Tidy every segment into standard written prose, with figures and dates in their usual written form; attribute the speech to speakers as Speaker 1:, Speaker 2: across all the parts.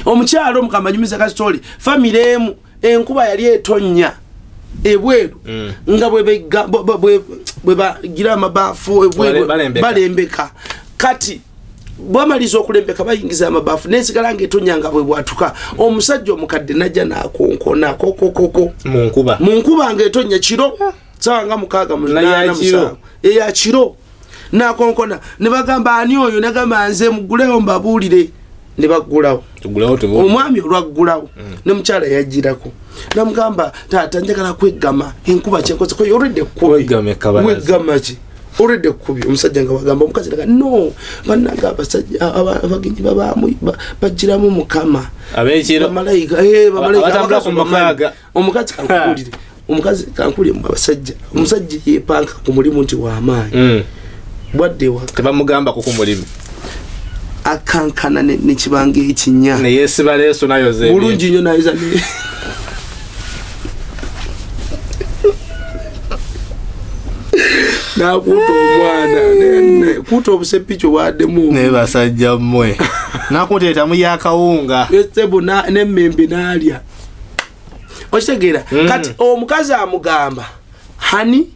Speaker 1: omukyalo mukambanyumiza ka story family emu enkuba yali etonya ebweru nga bwe bagira amabafu ebweru balembeka kati bwamaliza okulembeka bayingiza amabafu nesigala ng'etonya nga bwe bwatuka omusajja omukadde najja n'akonkona kokokoko mu nkuba ng'etonya kiro sawa nga 6 eya kiro n'akonkona ne bagamba ani oyo nagamba nze mugulewo mbabuulire ne baggulawo omwami olwaggulawo ne mukyala yajjirako namugamba taata njagala kweggama enkuba kyenkoze ko already kweggama ki already kubi omusajja nga bagamba omukazi daga no bannanga abasajja abagenyi babamu bajjiramu mukama
Speaker 2: abekiro
Speaker 1: bamalayika omukazi kankulire omukazi kankulire mu abasajja omusajja yepanka ku mulimu nti w'amaanyi bwadde waka
Speaker 2: tebamugamba ku mulimu
Speaker 1: akankana ne kibange ekinya
Speaker 2: ne yesiba leso nayo ze
Speaker 1: bulungi nnyo nayiza ne na kuto omwana kuto obuseppicho waddemu
Speaker 2: ne basajja mmwe nakuteeta mu yakawunga
Speaker 1: yesebo ne mmembe nalya okitegeera kati omukazi amugamba hani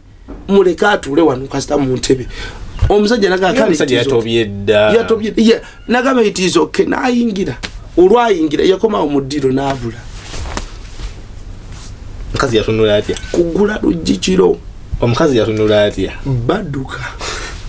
Speaker 1: muleka atule wano kasita mu ntebe omusajja yatobye nagamba itizo okay nayingira olwayingira yakoma omuddiro n'abula
Speaker 2: omukazi yatunula atya
Speaker 1: kugula lujjikiro
Speaker 2: omukazi yatunula atya
Speaker 1: badduka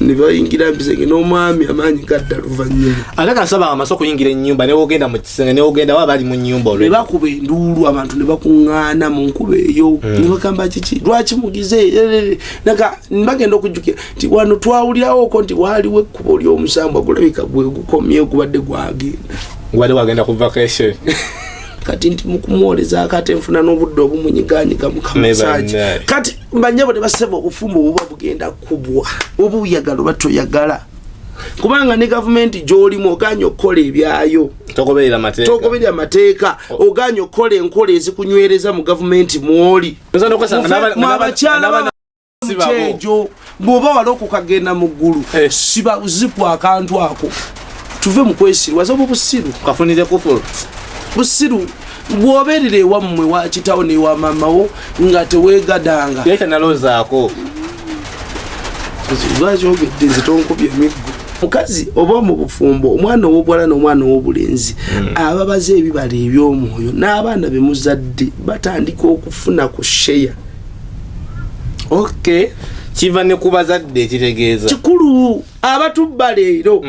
Speaker 1: ne bayingira mbisenge n'omwami amaanyi gadda luvannyuma
Speaker 2: ate kasaba amaso okuyingira ennyumba ne wogenda mu kisenge ne wogenda waba ali mu nnyumba olwo
Speaker 1: ne bakuba enduulu abantu ne bakuŋŋaana mu nkuba eyo ne bagamba kiki lwaki mugize naga bagenda okujjukira nti wano twawulirawo nti waaliwo ekkubo ly'omusambwa gulabika gwe gukomye gubadde
Speaker 2: wagenda ku vacation
Speaker 1: kati nti mukumwoleza akate nfuna n'obudde obumunyiganyiga mukamusaaji kati banyabo ne basaba obufumbo buba bugenda kubwa obuyagala batoyagala kubanga ne gavumenti gy'olimu oganya okukola ebyayo togoberera mateeka oganya okukola enkola ezikunywereza mu gavumenti mwoli abakyala kyejo bw'oba wali okukagenda mu ggulu siba zipu akantu ako tuve mu kwesirwaza obwo busiru
Speaker 2: kafunire kufulu
Speaker 1: busiru bwoberera ewammwe wakitawo newa mamawo nga tewegadanga
Speaker 2: yeka nalozaako
Speaker 1: lwaki ogedde nze tonkubye emiggo mukazi oba mu bufumbo omwana ow'obuwala n'omwana ow'obulenzi ababaza ebibala eby'omwoyo n'abaana be muzadde batandika okufuna ku sheya
Speaker 2: okay kiva ne ku bazadde ekitegeeza
Speaker 1: kikulu abatubba leero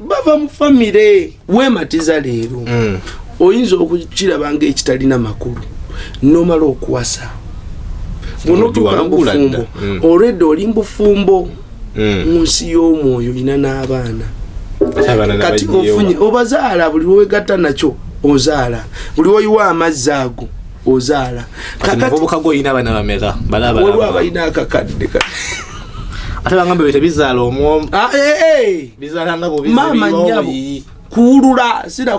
Speaker 1: bava mu famire weematiza leero oyinza okukiraba ng'ekitalina makulu nomala okuwasa bunotuka mbufumbo already oli mbufumbo mu nsi y'omwoyo olina n'abaana kati ofunye obazaala buli lwewegatta nakyo ozaala buli woyiwa amazzi ago ozaala
Speaker 2: kakatibukago olina abaana bameka
Speaker 1: waliwo abalina akakadde
Speaker 2: ate bagamba bete bizaala omwomu bizaalanga
Speaker 1: maama nnyabo kuwulula sira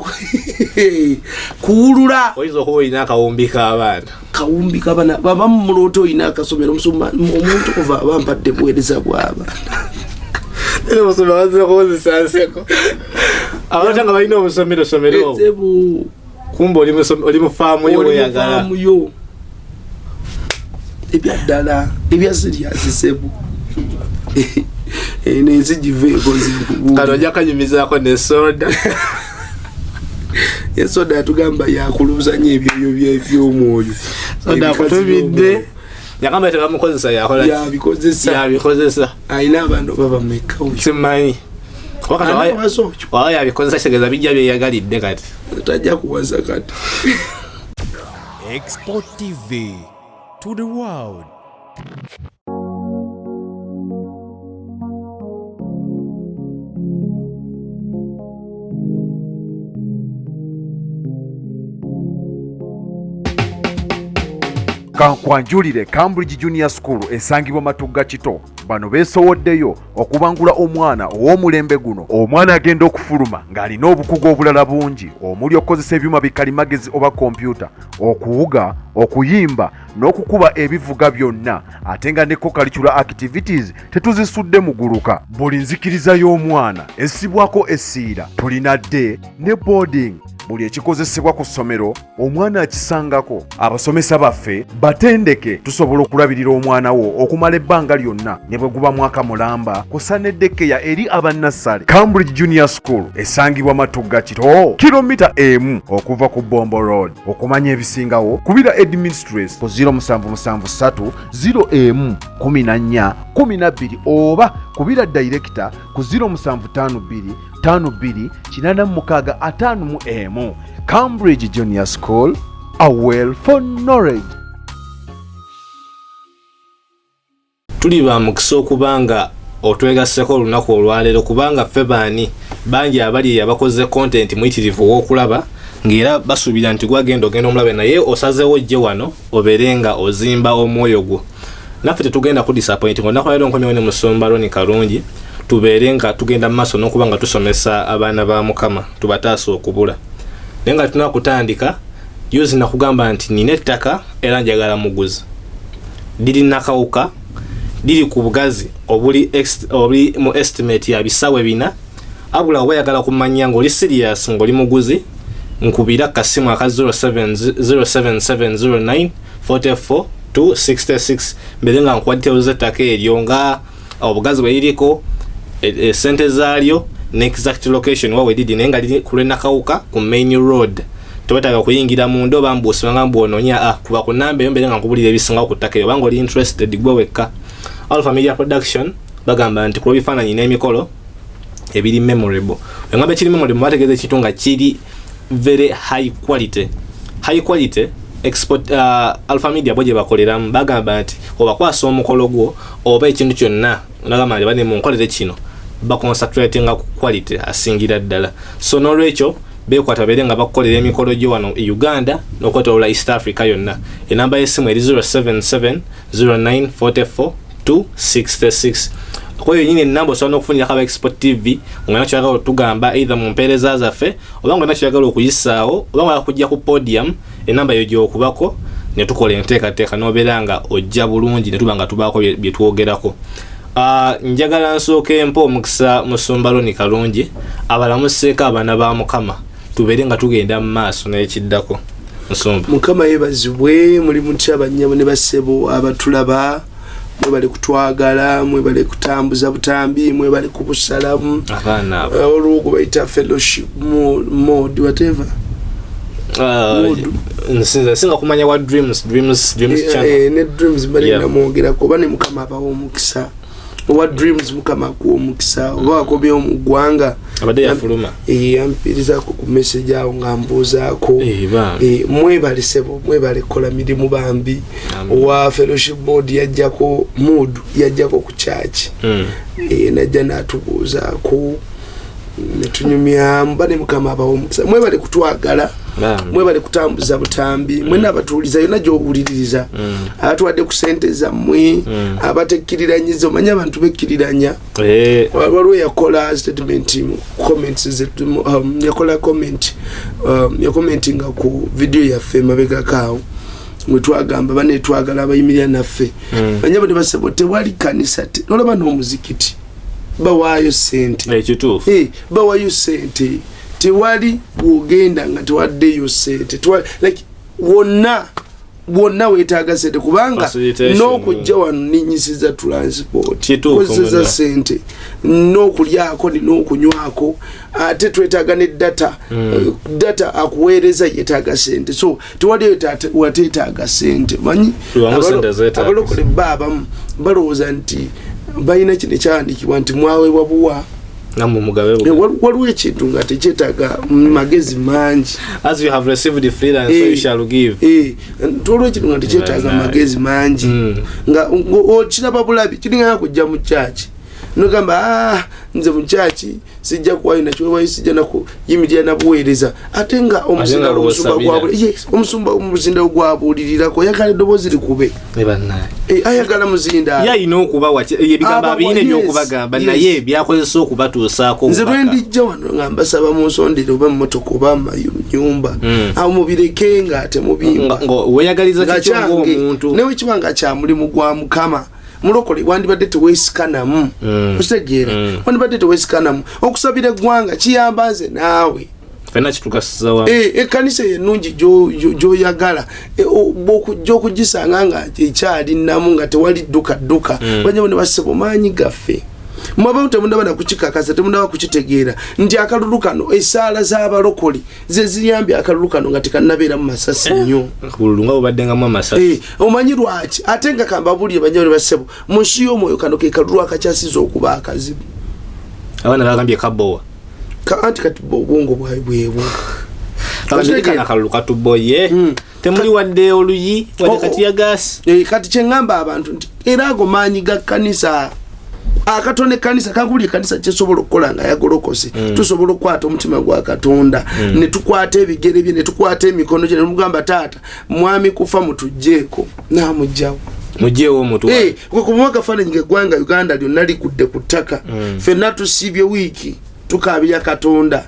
Speaker 1: kuwulula
Speaker 2: oyinza okuba olina akawumbi k'abaana
Speaker 1: babamu mulooto olina akasomero omuntu kuva abampadde buweereza bw'abaana
Speaker 2: era omusomero wazira kukozesa nseko abantu nga balina obusomero kumba oli mu faamu yo weyagala
Speaker 1: ebyaddala ebya siriasisebu nensi giveeko
Speaker 2: kano ojja kanyumizaako nesoda
Speaker 1: esoda yatugamba yakuluzanya ebyoyo by'omwoyo
Speaker 2: soda akutubidde yagamba tebamukozesa yabikozesa
Speaker 1: alina abantu babameka
Speaker 2: simanyi waba yabikozesa kitegeeza bijja byeyagalidde kati
Speaker 1: tajja kuwaza kati
Speaker 3: Export TV to the world.
Speaker 4: Kankwanjulire Cambridge Junior School esangibwa Matugga Kito bano beesowoddeyo okubangula omwana ow'omulembe guno. Omwana agenda okufuluma ng'alina obukugu obulala bungi omuli okukozesa ebyuma bikalimagezi oba kompyuta, okuwuga, okuyimba n'okukuba ebivuga byonna, ate nga ne co-curricular activities tetuzisudde muguluka. Buli nzikiriza y'omwana essibwako essiira. Tulina day ne boarding buli ekikozesebwa ku ssomero omwana akisangako. Abasomesa baffe batendeke tusobola okulabirira omwana wo okumala ebbanga lyonna ne bwe guba mwaka mulamba kusa n'eddekeya eri abannassale. Cambridge Junior School esangibwa Matugga Kito, kilomita emu okuva ku Bombo Road. Okumanya ebisingawo kubira Administrates ku 0773 01 14 oba kubira Director ku 0752 52 86 Cambridge Junior School, a well for knowledge.
Speaker 2: Tuli ba mukisa okubanga otwegaseko olunaku olwaleero kubanga ffe baani bangi abali abakoze content muyitirivu w'okulaba ng'era basuubira nti gwagenda ogenda omulabe naye osazeewo ojje wano obeerenga ozimba omwoyo gwo. Naffe tetugenda ku disappointing olunaku leero nkomyewo ne Musumba Ronnie Kalungi tubeerenga tugenda mu maaso n'okubanga tusomesa abaana ba Mukama tubataasa okubula. Naye nga tunaa kutandika yuzi nakugamba nti nina ettaka era njagala muguzi. Diri nakawuka diri ku bugazi obuli mu estimate ya bisawe bina abula wayagala kumanya ng'oli serious ng'oli muguzi nkubira kasimu aka 0770944266 mbere nga nkwaditeoza ettaka eryo nga obugazi bwe liriko sente zaalyo ne exact location wawe didi naye nga liri ku lw'enakawuka ku main road. Tobataga kuyingira mu ndo bambusanga mbwononya kuba ku namba eyo mbere nga nkubulira ebisingawo ku ttaka eryo banga oli interested gwe wekka. Alpha Media Production bagamba nti ku bifaananyi n'emikolo ebiri memorable. Engamba ekiri memorable bategeeza ekintu nga kiri very high quality export. Alpha Media boje bakoleramu bagamba nti obakwasa omukolo gwo oba ekintu kyonna nagamba nti bane mu nkolere kino baconcentratinga ku quality asingira ddala. So n'olwekyo bekwata bere nga bakolera emikolo gyo wano e Uganda n'okwetooloola East Africa yonna. Enamba y'essimu eri 0770944 Kwa hiyo nyine namba osobola okufunira kaba Export TV nga nakyagala otugamba either mu mpeereza zaffe oba nga nakyagala okuyisaawo oba nga kujja ku podium enamba yo gy'okubako ne tukola enteekateeka n'obeera nga ojja bulungi ne tuba nga tubaako bye twogerako. Njagala nsooka empa omukisa Musumba Ronnie Kalungi abalamuseeko abaana ba Mukama tubeere nga tugenda mu maaso n'ekiddako. Musumba
Speaker 1: Mukama yeebazibwe muli mutya bannyabo ne bassebo abatulaba mwebale kutwagala mwebale kutambuza butambi mwebale kubusalamu
Speaker 2: abaana
Speaker 1: olugo bayita fellowship mode whatever
Speaker 2: singa kumanya wa dreams channel
Speaker 1: ne dreams bali na mwogera ko bane Mukama abawo omukisa wa dreams Mukama ku omukisa oba akobye omugwanga
Speaker 2: abade yafuluma
Speaker 1: ampiriza ku message awo ngambuza ko mwebale sebo mwebale kola mirimu bambi wa fellowship board yajjako mood yajjako ku church najja natubuza ko netunyumya mbane Mukama abawo omukisa mwebale kutwagala mwebale kutambuza butambi mwena abatuuliza yonna gy'owuliririza atwadde ku sente zammwe abatekkiriranyiza omanya abantu bekkiriranya waliwo yakola statement comments yakola comment yakomentinga ku video yaffe mabegakaawo mwe twagamba bane twagala abayimirira naffe banyabo ne basebo tewali kanisa olaba n'omuzikiti bawaayo sente
Speaker 2: ekituufu
Speaker 1: bawaayo sente tewali wogenda nga tewaddeyo sente tewali like wonna weetaaga sente kubanga n'okujja wano ninyisiza transport kozesa sente n'okulyako n'okunywako ate twetaaga ne data data akuweereza yeetaaga sente so tewali wateetaaga sente manyi abalokole baabamu balowooza nti balina kino ekyawandiikibwa nti mwaweebwa buwa waliwo ekintu nga tekyetaaga magezi mangi
Speaker 2: as you have received the freedom so you shall give
Speaker 1: waliwo ekintu nga tekyetaaga magezi mangi nga okiraba bulabi kiringana kujja mu kyaki nogamba nze mu kyaki sijja kuwayo nakiwewayo sijja nakuyimirira nabuweereza ate nga omusumba omuzinda ogwabuulirirako ayagala eddoboozi likube ayagala muzinda
Speaker 2: yalina okuba ebigamba birina ebyokubagamba naye byakozesa okubatuusaako
Speaker 1: nze lwendijja wano nga mbasaba munsondere oba mmotoka oba nyumba awo mubireke nga temubimba
Speaker 2: weyagaliza kityomuntu
Speaker 1: newe kiba nga kya mulimu gwa Mukama mulokole wandibadde teweesikanamu okitegeera wandibadde teweesikanamu okusabira eggwanga kiyamba nze naawe
Speaker 2: fena kitukasizawa
Speaker 1: ekkanisa ennungi gy'oyagala gy'okugisanga nga ekyali namu nga tewali dduka banyabo ne bassebo maanyi gaffe mwabantu temundaba na kukikakasa temundaba kukitegeera nti akalulu kano esaala z'abalokole ze ziyambye akalulu kano nga tekannabeera mu masasi nnyo
Speaker 2: bululu nga obaddengamu amasasi
Speaker 1: omanyi lwaki ate nga kambabulire banyabo ne bassebo mu nsi y'omwoyo kano ke kalulu akakyasiza okuba akazibu
Speaker 2: abaana bagambye kabowa
Speaker 1: anti kati obwongo bwebwo
Speaker 2: kana kalulu katuboye temuli wadde oluyi wadde kati ya gasi
Speaker 1: kati kyengamba abantu nti era ago maanyi ga kkanisa akatone kanisa kaguli kanisa kyesobola okukola nga yagolokose tusobola okukwata omutima gwa Katonda ne tukwata ebigere bye ne tukwata emikono gye ne mugamba taata mwami kufa mutujjeeko namujjawo
Speaker 2: mujewo omuntu
Speaker 1: ku mwaka faananyi ng'eggwanga Uganda lyonna ligudde ku ttaka ffenna tusiibye wiiki tukaabirya Katonda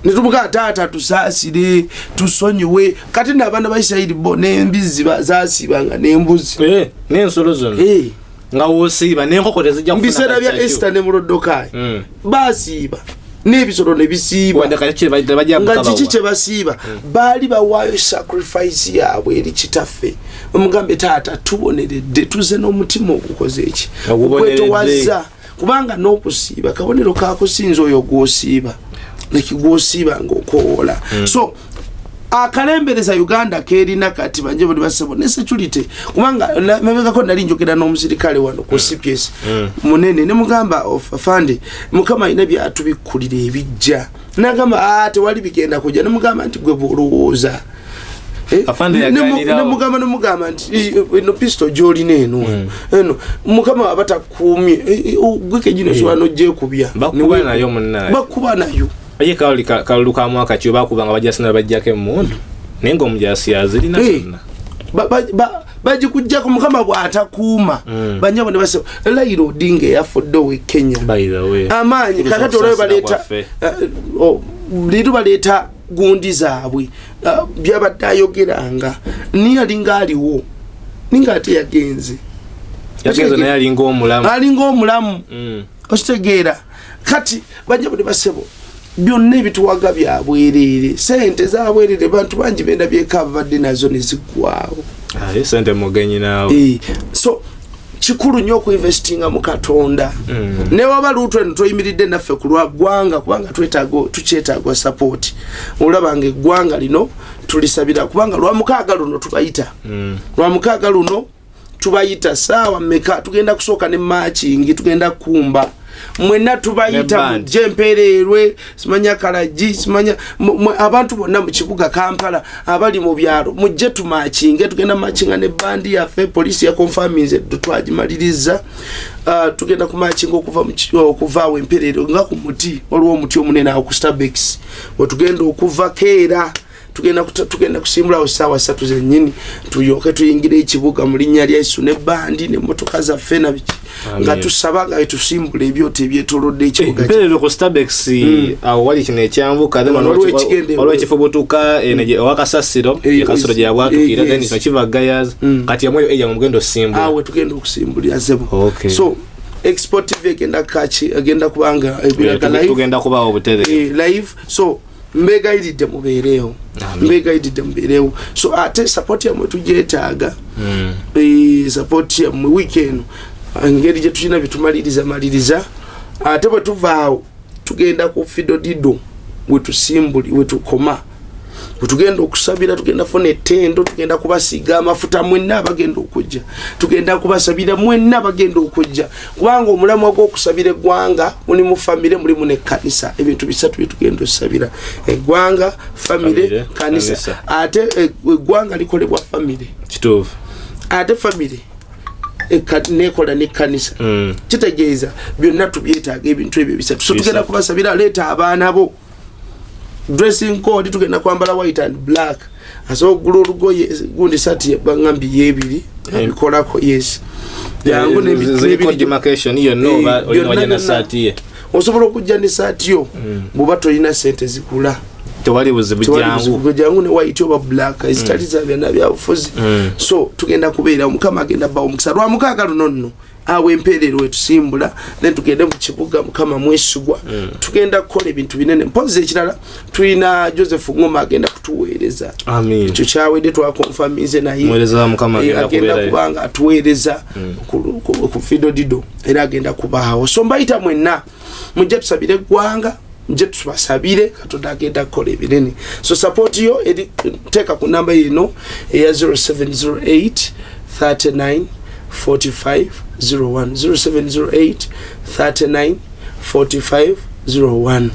Speaker 1: ne tumugaa taata tusaasire tusonyiwe kati n'abaana ba Isirayiri bo n'embizi zaasiibanga n'embuzi
Speaker 2: n'ensolo zonna nga wosiiba n'enkoko tezijja kufuna
Speaker 1: biseera bya Esther ne Mulodokayi baasiiba n'ebisolo ne bisiiba nga kiki kye basiiba baali bawaayo sacrifice yaabwe eri kitaffe omugambe taata tuboneredde tuze n'omutima ogukoze eki okwetowaza kubanga n'okusiiba kabonero kakusinza oyo gwosiiba nekigwosiiba ng'okoola so akalembereza Uganda kerina kati banje buli basebo ne security kubanga mabegako nali njogera n'omusirikale wano ku CPS munene ne mugamba of afande mukama ina byatubikulira ebijja nagamba tewali bigenda kujja ne mugamba nti gwe bolowooza
Speaker 2: afande yaganira
Speaker 1: ne mugamba nti no pistol joli neno eno mukama abatakumye gweke jino swano je kubya
Speaker 2: bakubana yo munna
Speaker 1: bakubana yo
Speaker 2: aye kalulu ka mwaka kyo bakubanga bajasina bajjake mmundu nengo omujasi azirina sonna bagikujjako mukama bw'atakuuma banyabo ne basaba Raila Odinga yafudde we Kenya by the way
Speaker 1: amaanyi kakati olwo baleeta liru baleeta gundi zaabwe byabadde ayogeranga niyo alinga aliwo ninga ate yagenze
Speaker 2: naye
Speaker 1: alinga omulamu okitegeera kati banyabo ne basebo byonna ebituwaga byabwerere sente zabwerere bantu bangi benda byekava badde nazo nezigwawo
Speaker 2: sente mugenyi naawe
Speaker 1: so kikulu nnyo okuinvestinga mu Katonda ne waba lutwe ntoyimiridde naffe ku lwa ggwanga kubanga tukyetaaga support olabanga eggwanga lino tulisabira kubanga lwa mukaaga luno tubayita saawa mmeka tugenda kusooka ne matching tugenda kumba mwena tubayita jempererwe simanya kalaji simanya abantu bonna mu kibuga Kampala abali mu byalo mujje tumakinge tugenda machinga ne bandi yaffe police ya confirminze tutwajimaliriza tugenda kumachinga okuva wemperero nga ku muti waliwo omuti omunene ku Starbucks tugenda okuva keera tugenda kusimbula sawa 3 zennyini tuyoke tuyingire ekibuga mu linnya lya Yesu ne bandi ne motoka za fena nga tusaba nga tusimbule ebyote ebyetolodde ekibuga
Speaker 2: Mperero ku Starbucks awo wali kino ekyambuka then waliwo ekifubutuka wakasasiro yakasiro gye yabwatukira then kiva gayaz kati yamweyo eja mu mugendo simbula
Speaker 1: awe tugenda okusimbulira zebo so exportive agenda kachi agenda kubanga ebiraga live
Speaker 2: tugenda kuba obutere
Speaker 1: live so mbegaidide mubereho so ate support ya mwetu jetaaga support ya weekend angeri je tulina bitumaliriza ate bwe tuvaawo tugenda ku Fidodido wetusimbuli wetukoma tugenda okusabira tugenda fone tendo tugenda kubasiga amafuta mwenna abagenda okujja tugenda kubasabira mwenna abagenda okujja kubanga omulamu wako okusabira eggwanga muli mu family muli mu nekkanisa ebintu bisatu bitugenda osabira eggwanga family kanisa ate eggwanga likolebwa family
Speaker 2: kituufu
Speaker 1: ate family nekola nekkanisa kitegeeza byonna tubyetaaga ebintu ebyo bisatu so tugenda kubasabira leeta abaana bo dressing code tugenda kwambala white and black aso gulugoye gundi sati bangambi yebiri abikolako yes yangu ne
Speaker 2: ziko demarcation iyo nova olina na sati ye
Speaker 1: osobola okujja ne sati yo bubato ina sente zikula
Speaker 2: tewali buzibu
Speaker 1: jangu ne white oba black izitaliza byana bya bufuzi so tugenda kubeera omukama agenda bawo mukisa lwa mukaaga luno awe empeerero etusimbula then tugende mu kibuga Mukama mwesigwa tugenda kukola ebintu binene mpozi ekirala tulina Joseph Ngoma agenda kutuweereza ekyo kyawedde twakonfamize naye agenda kubanga atuweereza ku Fido Dido era agenda kubaawo so mbayita mwenna mujja tusabire eggwanga mujja tubasabire Katonda agenda kukola ebinene so support yo teeka ku namba eno eya 0708 39 45 01 0708 39 45 01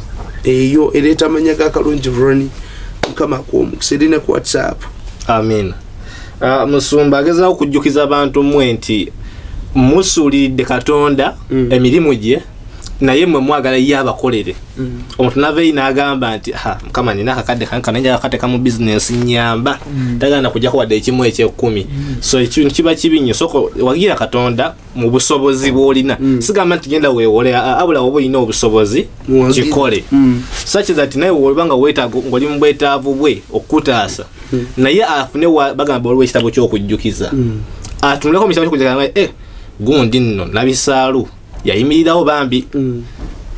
Speaker 1: eyo ereta manyaga kalungi Ronnie Mukama kuomukisirine ku WhatsApp.
Speaker 2: Amen. Musumba ageza okujjukiza abantu mmwe nti musulidde Katonda emirimu gye naye mwe mwagala yabakolere omuntu nave inagamba nti Mukama nina akakadde kananja akateka mu business nyamba tagana kujja kuwadde ekimu ekye10 so ekintu kiba kibinyo soko wagira Katonda mu busobozi bwolina sigamba nti genda weewole abula obo ina obusobozi kikole such that naye wolbanga wetaago ngoli mu bwetaavu bwe okutaasa naye afune bagamba olwe kitabo ky'okujjukiza atunuleko mu kitabo ky'okujjukiza gundi nno nabisaalu yayimirirawo bambi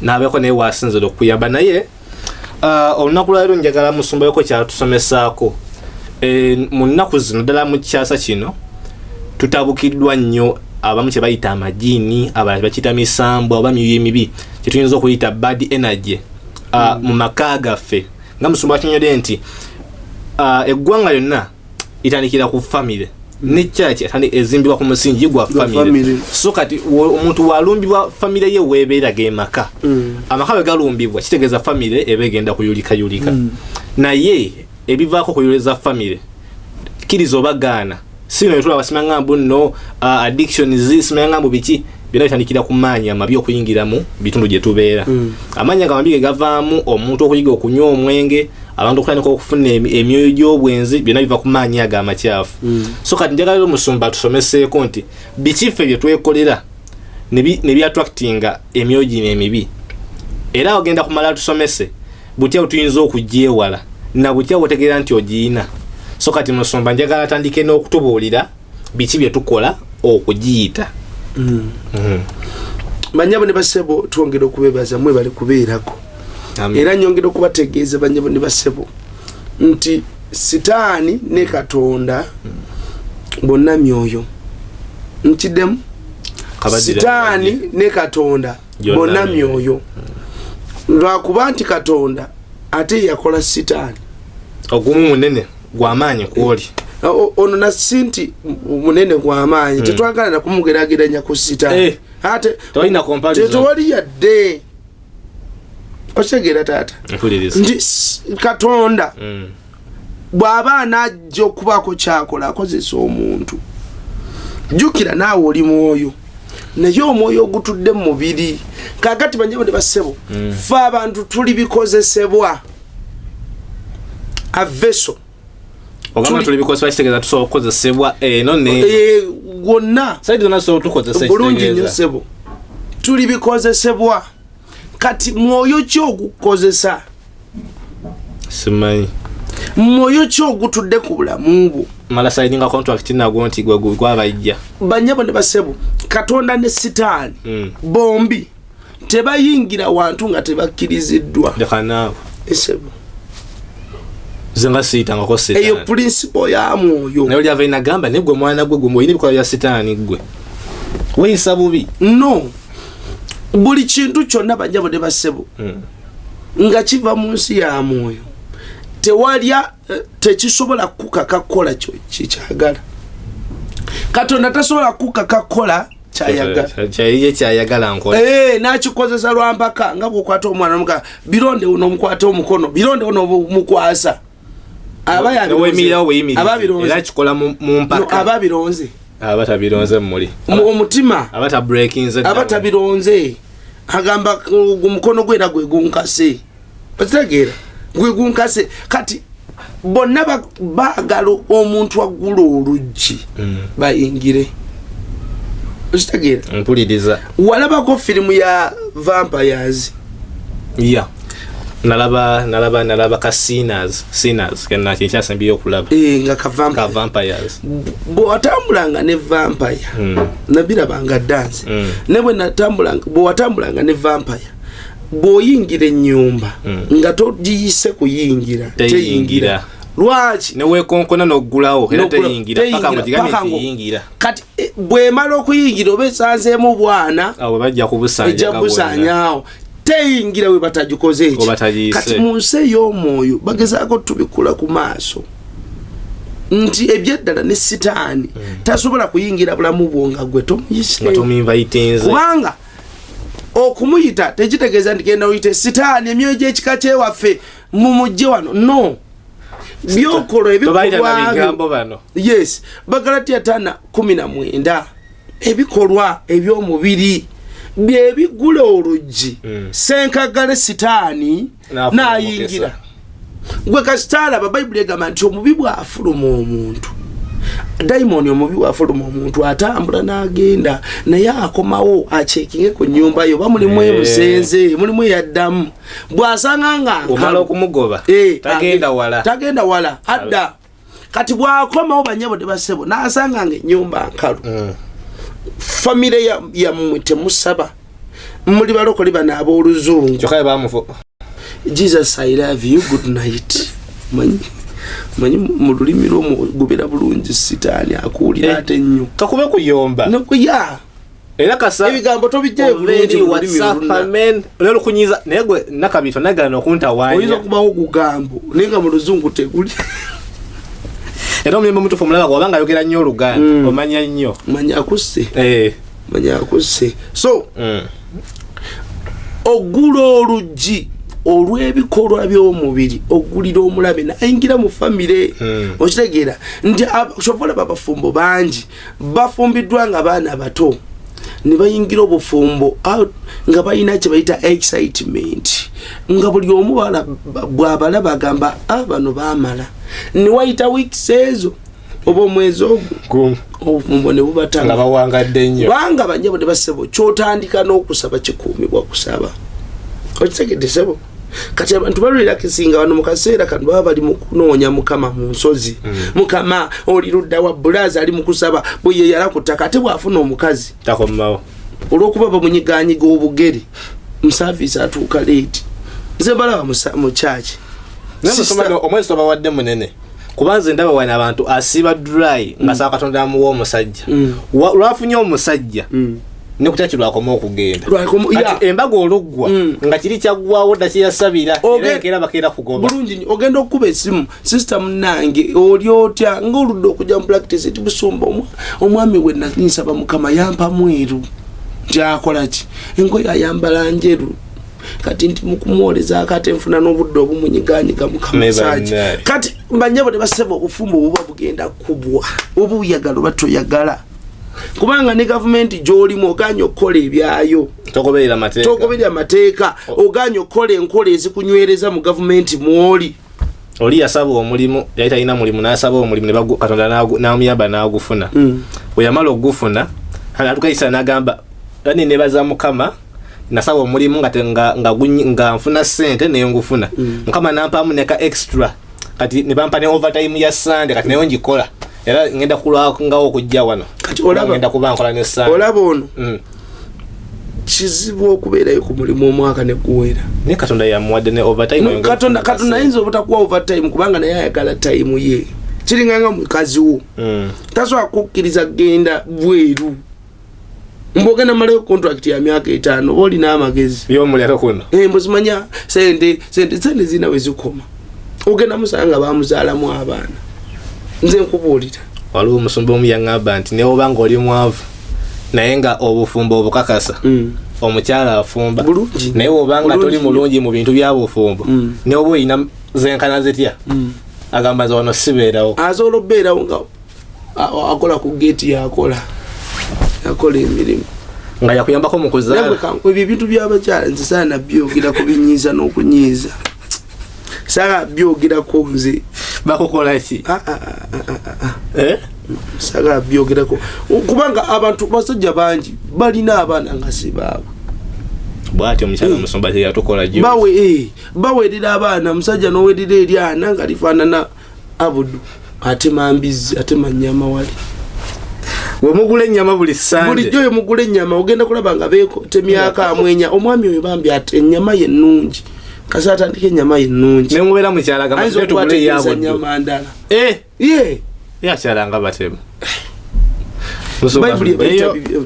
Speaker 2: nabeko naye wasinzira okuyamba naye olunaku lwaleero njagala Musumba yoko kyatusomesaako mu nnaku zino ddala mu kyasa kino tutabukiddwa nnyo abamu kye bayita amajiini abalala bakiyita misambo oba myoyo emibi kye tuyinza okuyita bad energy mu maka gaffe nga Musumba akinyodde nti eggwanga lyonna litandikira ku family ne church atandi ezimbibwa ku musingi gwa family so kati omuntu walumbibwa family ye webeera gemaka amaka galumbibwa kitegeeza family ebegenda kuyulika naye ebivaako kuyuleza family kirizo bagana sino yetula basimanga mbuno addiction zisimanga mbu biki bino bitandikira kumanya amabi okuyingira mu bitundu gye tubeera amanya gamabige gavaamu omuntu okuyiga okunywa omwenge abantu okutandika okufuna emyoyo gy'obwenzi byonna biva ku maanyi ago amakyafu so kati njagala lero Musumba tusomeseeko nti bikife bye twekolera ne byattractinga emyoyo gino emibi era ogenda kumala tusomese butya tuyinza okugyewala na butya otegeera nti ogiina so kati Musumba njagala atandike n'okutubuulira biki bye tukola okugiyita
Speaker 1: banyabo ne basebo twongera okubebaza mwe bali kubeerako era nyongera okubategeeza banyabo ne basebo nti sitaani ne Katonda bonna myoyo ntidemu sitaani ne Katonda bonna myoyo lwakuba nti Katonda ate yakola sitaani
Speaker 2: ogumu munene gw'amaanyi kwoli
Speaker 1: ono nasinti munene gw'amaanyi tetwagala na kumugeraageranya ku sitaani ate
Speaker 2: tolina comparison
Speaker 1: tetwali yadde otegera taata ndi Katonda bw'aba anajja okubaako kyakola akozesa omuntu jjukira naawe oli mwoyo naye omwoyo ogutudde mu mubiri kaakati banyabo ne basebo fe abantu tuli bikozesebwa aveso
Speaker 2: ogamba tuli bikozesebwa kitegeeza tusobola okukozesebwa eno ne
Speaker 1: gwonna
Speaker 2: saidi zonna tusobola tukozesa
Speaker 1: bulungi nnyo sebo tuli bikozesebwa kati mwoyo ki ogukozesa
Speaker 2: simanyi
Speaker 1: mwoyo ki ogutudde ku bulamu bwo
Speaker 2: mala signing contract nagwo nti gwe gwabajja
Speaker 1: banyabo ne basebo Katonda ne sitaani bombi tebayingira wantu nga tebakkiriziddwa
Speaker 2: lekanaabo
Speaker 1: esebo
Speaker 2: zenga sita ngako sitaani
Speaker 1: eyo principle ya mwoyo
Speaker 2: nayo lyava inagamba ne gwe mwana gwe gwe moyini bikola ya sitaani gwe weyisa bubi
Speaker 1: no buli kintu kyonna banyabo ne basebo nga kiva mu nsi ya mwoyo tewalya tekisobola kukaka kola kyo kikyagala Katonda tasobola kukaka kola
Speaker 2: kyayagala nkola
Speaker 1: nakikozesa lwampaka nga bwokwata omwana omuka bironde uno omukwata omukono bironde uno mukwasa ababironze
Speaker 2: abatabironze muli
Speaker 1: omutima
Speaker 2: abatabironze
Speaker 1: agamba omukono gwera gwe gunkase bategeera gwe gunkase kati bonna baagala omuntu agula oluggi bayingire
Speaker 2: mpuliriza
Speaker 1: walabako firimu ya vampires
Speaker 2: nalaba ka sinners kana kyekyasembyeyo okulaba
Speaker 1: nga ka
Speaker 2: vampires
Speaker 1: bw'atambulanga ne vampire nabirabanga dance ne bwe natambulanga bw'atambulanga ne vampire bw'oyingira ennyumba nga togiyise kuyingira teyingira lwaki
Speaker 2: newekonkona n'oggulawo era teyingira paka mugigamye tiyingira
Speaker 1: kati bw'emala okuyingira oba esanzeemu bwana
Speaker 2: awo bajja
Speaker 1: kubusaanyaawo teyingira we batagikoze eki kati mu nsi ey'omwoyo bagezaako tubikula ku maaso nti ebyeddala ne sitaani tasobola kuyingira bulamu bwo nga gwe tomuyise kubanga okumuyita tekitegeeza nti genda uyite sitaani emyoyo gy'ekika kyewaffe mumujje wano no byokola ebikolwa yes Bagalatiya 5:19 ebikolwa eby'omubiri bye bigula oluggi senkagale sitaani n'ayingira gwe kasitaala Bayibuli egamba nti omubi bw'afuluma omuntu daimoni omubi bw'afuluma omuntu atambula n'agenda naye akomawo acekinge ku nnyumba yo ba mulimu emusenze mulimu eyaddamu bw'asanga nga
Speaker 2: omala okumugoba tagenda wala adda kati bw'akomawo banyabo tebasebo n'asanga nga ennyumba nkalu famire ya mmwe temusaba muli balokole bana ab'oluzungu Jesus I love you good night manyi mu lulimi lw'omugubira bulungi sitaani akuwulira ate nnyo kakube kuyomba
Speaker 1: nokuya
Speaker 2: era kasa
Speaker 1: ebigambo tobijjayo bulungi mu lulimi
Speaker 2: lw'olunna olero kunyiza naye gwe nakabito nagala okuntawaanya
Speaker 1: oyinza okubawo gugambo naye nga mu luzungu teguli
Speaker 2: era omulembe omutuufu omulaba wabanga ayogera nnyo Oluganda omanya nnyo
Speaker 1: manya akusse so ogula oluggi olw'ebikolwa by'omubiri ogulira omulabe nayingira mu famire okitegeera nti shobola babafumbo bangi bafumbiddwa nga baana bato ne bayingira obufumbo nga balina kye bayita excitement nga buli omu bw'abalaba agamba bano baamala ne wayita weeks ezo oba omwezi ogwo obufumbo ne bubatanga
Speaker 2: nga bawangadde nnyo
Speaker 1: banga banyabo ne basebo kyotandika n'okusaba kikuumibwa kusaba okitegedde sebo kati abantu balwira kisinga wano mu kaseera kano baba bali mu kunoonya mukama mu nsozi mukama oli ludda wa bulaza ali mu kusaba bwe yeyala ku ttaka ate bw'afuna omukazi
Speaker 2: takomawo
Speaker 1: olw'okuba bamunyiganyiga obugere musaafisi atuuka leeti nze balaba mu kyaki
Speaker 2: omwezi tobawadde munene kubanze ndaba wana abantu asiba dry nga saa Katonda amuwa omusajja lwafunye omusajja ne kutakirwakoma okugenda kati embaga oluggwa nga kiri kyaggwawo dda kyeyasabira era enkeera bakeera kugoba
Speaker 1: bulungi ogenda okukuba essimu sister munange oli otya ng'oludde okujja mu practice eti busumba omwami we nansaba mukama yampa mweru nti akola ki engoye ayambala njeru kati nti mukumwoleza akate nfuna n'obudde obumunyiganyiga mukamusaaji kati banyabo tebasaba obufumbo buba bugenda kubwa oba oyagala oba toyagala kubanga ne gavumenti gy'olimu oganya okukola ebyayo togoberera mateeka oganya okukola enkola ezikunywereza mu gavumenti mwoli
Speaker 2: oli yasaba omulimu yali talina mulimu n'asaba omulimu Katonda n'amuyamba n'agufuna bwe yamala okugufuna atukayisa n'agamba ani nebaza mukama nasaba omulimu nga nfuna ssente naye ngufuna mukama nampamu neka extra kati ne bampa ne overtime ya Sunday kati nayo ngikola era ngenda kulwangawo okujja wano
Speaker 1: kati olaba
Speaker 2: ngenda kuba nkola ne Sunday
Speaker 1: olaba ono kizibu okubeerayo ku mulimu omwaka ne guwera
Speaker 2: ne Katonda yamuwadde ne overtime
Speaker 1: Katonda ayinza obutakuwa overtime kubanga naye ayagala time ye kiringanga mukazi wo tasobola kukkiriza genda bweru mbogana malayo contract ya myaka 5 oli n'amagezi
Speaker 2: by'omulero kuno
Speaker 1: mbozimanya sente zina wezikoma ogenda musanga bamuzaalamu abaana nze nkubuulira
Speaker 2: waliwo omusumba omu yaŋŋamba nti newe obanga oli mwavu naye nga obufumbo obukakasa omukyala afumba naye obanga toli mulungi mu bintu byabufumbo ne oba oyina zenkana zitya agamba nze wano sibeerawo
Speaker 1: asobola okubeerawo nga akola ku geeti yakola emirimu
Speaker 2: nga yakuyambako mu kuzaala
Speaker 1: ebyo ebintu by'abakyala nze saana byogera kubinyiiza n'okunyiiza saala byogerako nze
Speaker 2: bakukola ki
Speaker 1: saala byogerako kubanga abantu basajja bangi balina abaana nga si baabo
Speaker 2: bwati omukyala musomba yatukola jjo
Speaker 1: bawerera abaana musajja nowerera eryana nga lifaanana abudu atema mbizi atema nnyama wali
Speaker 2: wemugula ennyama buli Sande
Speaker 1: bulijjo yemugula ennyama ogenda kulaba nga temyaka amwenya omwami oyo bambi ate ennyama yennungi kasi atandika ennyama yennungi
Speaker 2: nemubeera mukyala gamba tugule yabo
Speaker 1: ennyama ndala
Speaker 2: yakyala nga batemu
Speaker 1: Bayibuli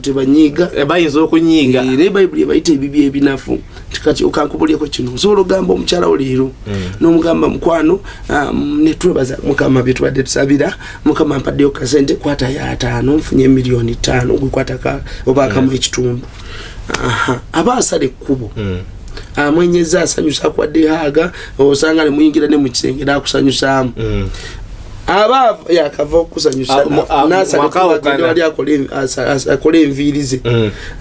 Speaker 1: tebanyiiga
Speaker 2: bayinza okunyiiga
Speaker 1: era Bayibuli bayita ebibi ebinafu kati okankubulyeko kino osobola ogamba omukyala wo leero n'omugamba mukwano netwebaza mukama byetubadde tusabira mukama mpaddeyo kasente kwata ya 5 nfunye miliyoni 5 gwekwataka obaakamu ekitundu aba asala ekkubo amwenyeza asanyusa kwadde haaga osanga ne muyingira ne mu kisenge n'akusanyusaamu aba yakava okusanyusa nasali akola enviirize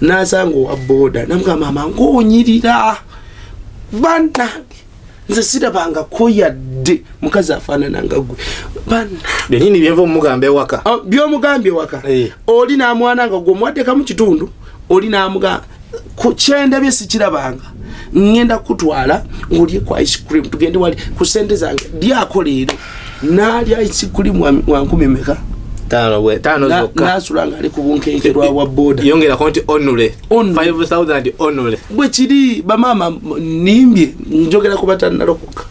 Speaker 1: nasanga owa boda namugamba mama ng'onyirira bannange nze sirabangako yadde mukazi afaanananga gwe
Speaker 2: byenini byeva omugamba ewaka
Speaker 1: byomugambye ewaka oli n'amwana nga gwe omuwaddeka mu kitundu oli n'amugamba ku kyendabye sikirabanga ngenda kutwala ng'olye ku ice cream tugende wali ku sente zange lyako leero nalya ice cream wa 10 meka
Speaker 2: 5 zokka
Speaker 1: nasula nga ali ku bunkenkerwa wa boda
Speaker 2: yongera konti onule 5000 onule
Speaker 1: bwe kiri bamama nimbye njogera kubata nalokoka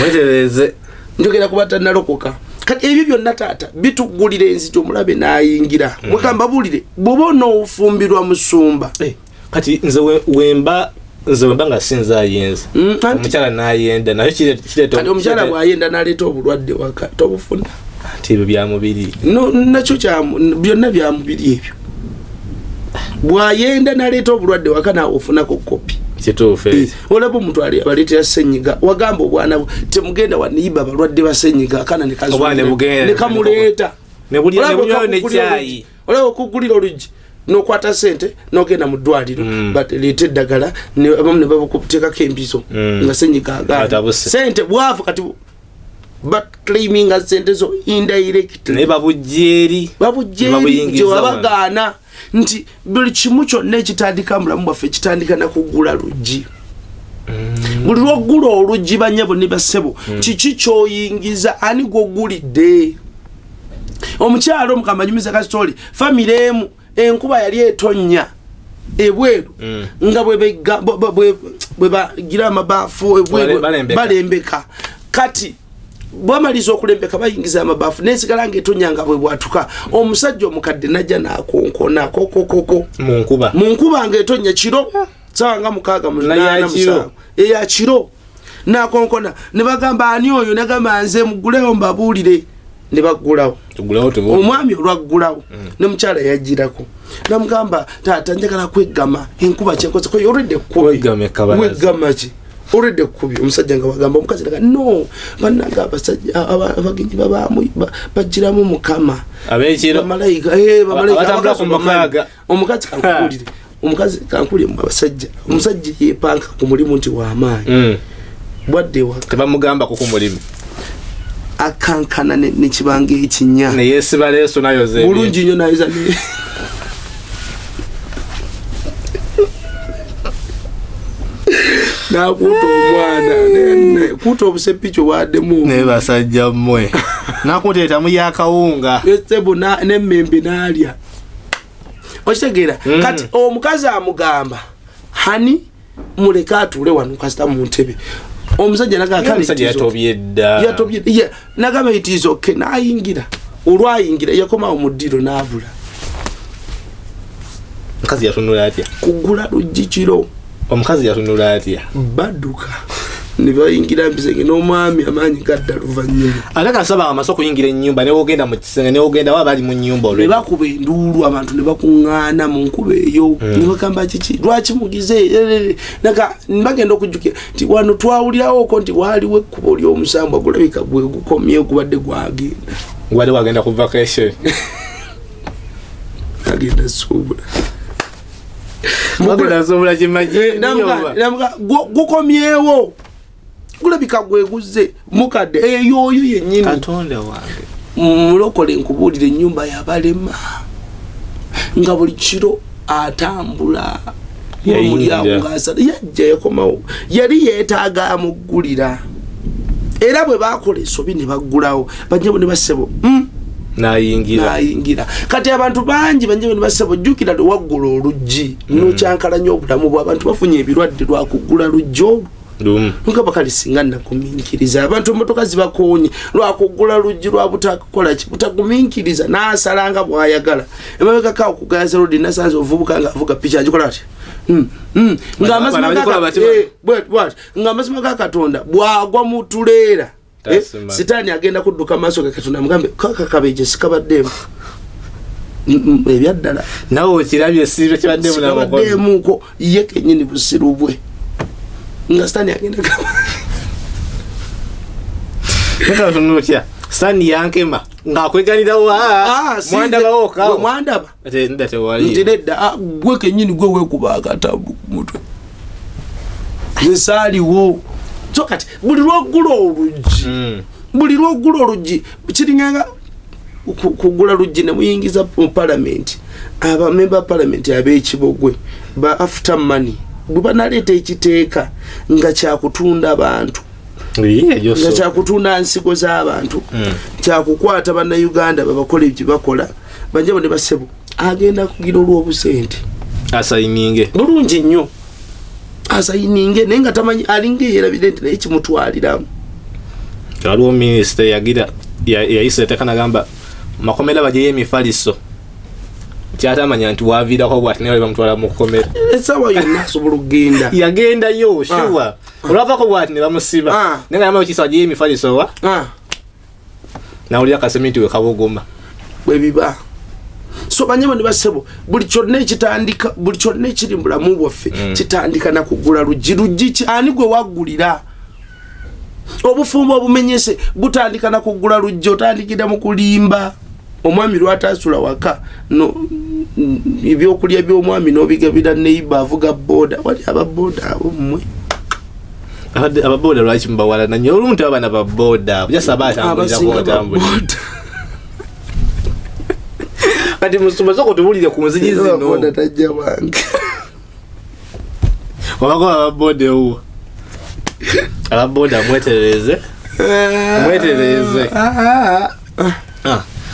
Speaker 2: mwetereze
Speaker 1: njogera kubata nalokoka kati ebyo byonna taata bitugulira enzito mulabe nayingira mwekamba bulire bobono ufumbirwa musumba
Speaker 2: kati nze wemba nga sinza ayenza omukyala nayenda nayo kireeta
Speaker 1: kati omukyala bwayenda naleeta obulwadde waka tobufuna
Speaker 2: ati ebyo bya mubiri
Speaker 1: nakyo byonna bya mubiri ebyo bwayenda naleeta obulwadde waka nawe ofunako kopi
Speaker 2: kituufu
Speaker 1: olaba omuntu abaleetera ssenyiga wagamba obwana temugenda waniiba abalwadde ba ssenyiga kana nekamuleeta olaba okugulira oluggi nokwata sente nogenda mu ddwaliro baleeta eddagala abamu ne babakuteekako empiso nga ssenyiga agaana sente bwavu kati baclaiminga sente zo indirectly
Speaker 2: babujjeeri
Speaker 1: gyewabagaana nti buli kimu kyonna ekitandika mulamu bwaffe kitandika nakugula luggi buli lwogula oluggi banyabo ne basebo kiki kyoyingiza ani gwogulidde omukyalo omukamba nyumiza kasitoli famire emu enkuba yali etonnya ebweru nga bwe bagira amabaafu ebweru balembeka kati bwamaliza okulembeka bayingiza amabaafu nesigala nga etonnya nga bwe bwatuka omusajja omukadde najja nakonkona kokokoko munkuba nga etonnya kiro sawa nga 6 eya kiro nakonkona ne bagamba ani oyo nagamba nze mugulewo mbabuulire ne baggulawo omwami olwaggulawo ne mukyala yajjirako namugamba taata njagala kweggama enkuba kyenkoze ko already weggama ki already kubi omusajja nga bagamba omukazi naga no bannanga abasajja abagenyi babamu bajjiramu mukama
Speaker 2: abekiro
Speaker 1: bamalayika omukazi kankulire omukazi kankulire mu abasajja omusajja yepanka ku mulimu nti w'amaanyi bwadde waka
Speaker 2: tebamugamba ku mulimu
Speaker 1: akankana ne kibanga ekinya
Speaker 2: ne yesiba leso nayo ze
Speaker 1: bulungi nnyo nayo zane nakuta omwana nene kuta obusepicho bwaddemu
Speaker 2: ne basajja mmwe nakuteeta mu yakawunga
Speaker 1: esebo n'emmembe n'alya okitegeera kati omukazi amugamba hani muleka atuule wano kasita mu ntebe omusajja yatobye nagamba itizo okay nayingira olwayingira yakomawo mu ddiro n'abula
Speaker 2: omukazi yatunula atya
Speaker 1: kugula luggi kiro
Speaker 2: omukazi yatunula atya
Speaker 1: badduka ne bayingira mbisenge n'omwami amaanyi gadda luvannyuma
Speaker 2: ate kasaba amaso okuyingira ennyumba newogenda mu kisenge newogenda waba ali mu nnyumba olwe
Speaker 1: ne bakuba enduulu abantu ne bakuŋŋaana mu nkuba eyo ne bagamba kiki lwaki mugize naga bagenda okujjukira nti wano twawulirawo nti waaliwo ekkubo ly'omusambwa gulabika gwe gukomye gubadde gwagenda
Speaker 2: gwali wagenda ku vacation
Speaker 1: agenda suubula
Speaker 2: mugulasobola kimaji
Speaker 1: gukomyewo gulabika gweguze mukadde eyoyo yennyini
Speaker 2: katonda wange
Speaker 1: mulokole nkubuulire ennyumba yabalema nga buli kiro atambula omulyango ng'asala yajja yakomawo yali yeetaaga amuggulira era bwe baakola esobi ne baggulawo banjabo ne bassebo nayingira kati abantu bangi banjabo ne bassebo jjukira lwewaggula oluggi nokyankalanya obulamu bw'abantu bafunye ebirwadde lwakuggula luggi olwo nga bakali singa nakuminkiriza abantu emmotoka zibakonye lwakuggula luggi lwa butakola ki butaguminkiriza n'asalanga bw'ayagala emabega kawo kugayaza lodi nasanze ovubuka ng'avuga piki agikola ati ng'amazima ga Katonda bw'agwa mu tuleera sitaani agenda kudduka maaso ga Katonda mugambe kakakabeje sikabaddeemu ebyaddala
Speaker 2: nawe okirabye sirwe
Speaker 1: kibaddeemuko ye kennyini busiru bwe nga sitaani agenda
Speaker 2: kakatunutya sitaani yankema ng'akweganira mwandabawo kawo
Speaker 1: mwandaba
Speaker 2: nda tewali
Speaker 1: nti nedda gwe kennyini gwe weekuba akatambu ku mutwe zesaaliwo so kati buli lw'oggula oluggi kiringanga kuggula luggi ne muyingiza mu palamenti abamemba palamenti ab'ekibogwe ba after money bwe banaleeta ekiteeka nga kyakutunda abantu nga kyakutunda nsigo z'abantu kyakukwata bannayuganda babakola ebyo bakola banjabo ne bassebo agenda kugira olw'obusente
Speaker 2: asayininge
Speaker 1: bulungi nnyo asayininge naye nga tamanyi alinga eyerabire nti naye kimutwaliramu
Speaker 2: waliwo minisita yayisa eteeka nagamba makomera bajeyo emifaliso kyatamanya nti waviirako bwati naye bamutwala mu kukomera
Speaker 1: esawa yonna asobola okugenda
Speaker 2: yagendayo shuwa olwavako bwati ne bamusiba naye nga yamayo kisa bajeyo emifaliso wa nawulira akaseminti we kabogoma
Speaker 1: bwe biba so banyama ne bassebo buli kyonna ekitandika buli kyonna ekiri mu bulamu bwaffe kitandika na kuggula luggi ani gwe waggulira obufumbo obumenyese butandika na kuggula luggi otandikira mu kulimba omwami lwataasula waka ebyokulya by'omwami n'obigabira neiba avuga booda wali ababooda abo mmwe
Speaker 2: ababoda lwaki mbawalana nnyo olumu tebabana baboda jasaba atambulira kati musobola okutubulira ku nzigi zino
Speaker 1: tajja wange
Speaker 2: wabako ababoda mwetereze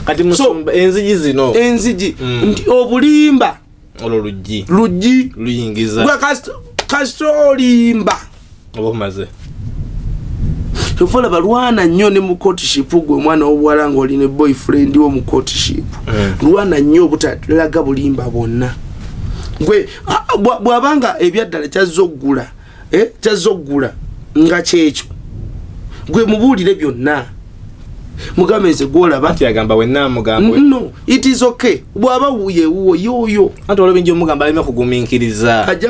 Speaker 2: kati musumba enzigi zino
Speaker 1: nti obulimba
Speaker 2: olwo luggi luyingiza
Speaker 1: gwe kasito olimba
Speaker 2: oba omaze
Speaker 1: tofola balwana nnyo ne mu courtship gwe omwana w'obuwala ng'olina boyfriend wo mu courtship lwana nnyo obutalaga bulimba bwonna gwe bw'abanga ebyaddala kyazoggula nga kyekyo gwe mubuulire byonna mugambe nze gwolaba
Speaker 2: nti agamba wenna mugamba
Speaker 1: no it is okay bw'aba wuyeewuwo yoyo
Speaker 2: ati olwobingi omugamba aleme kugumiikiriza
Speaker 1: ajja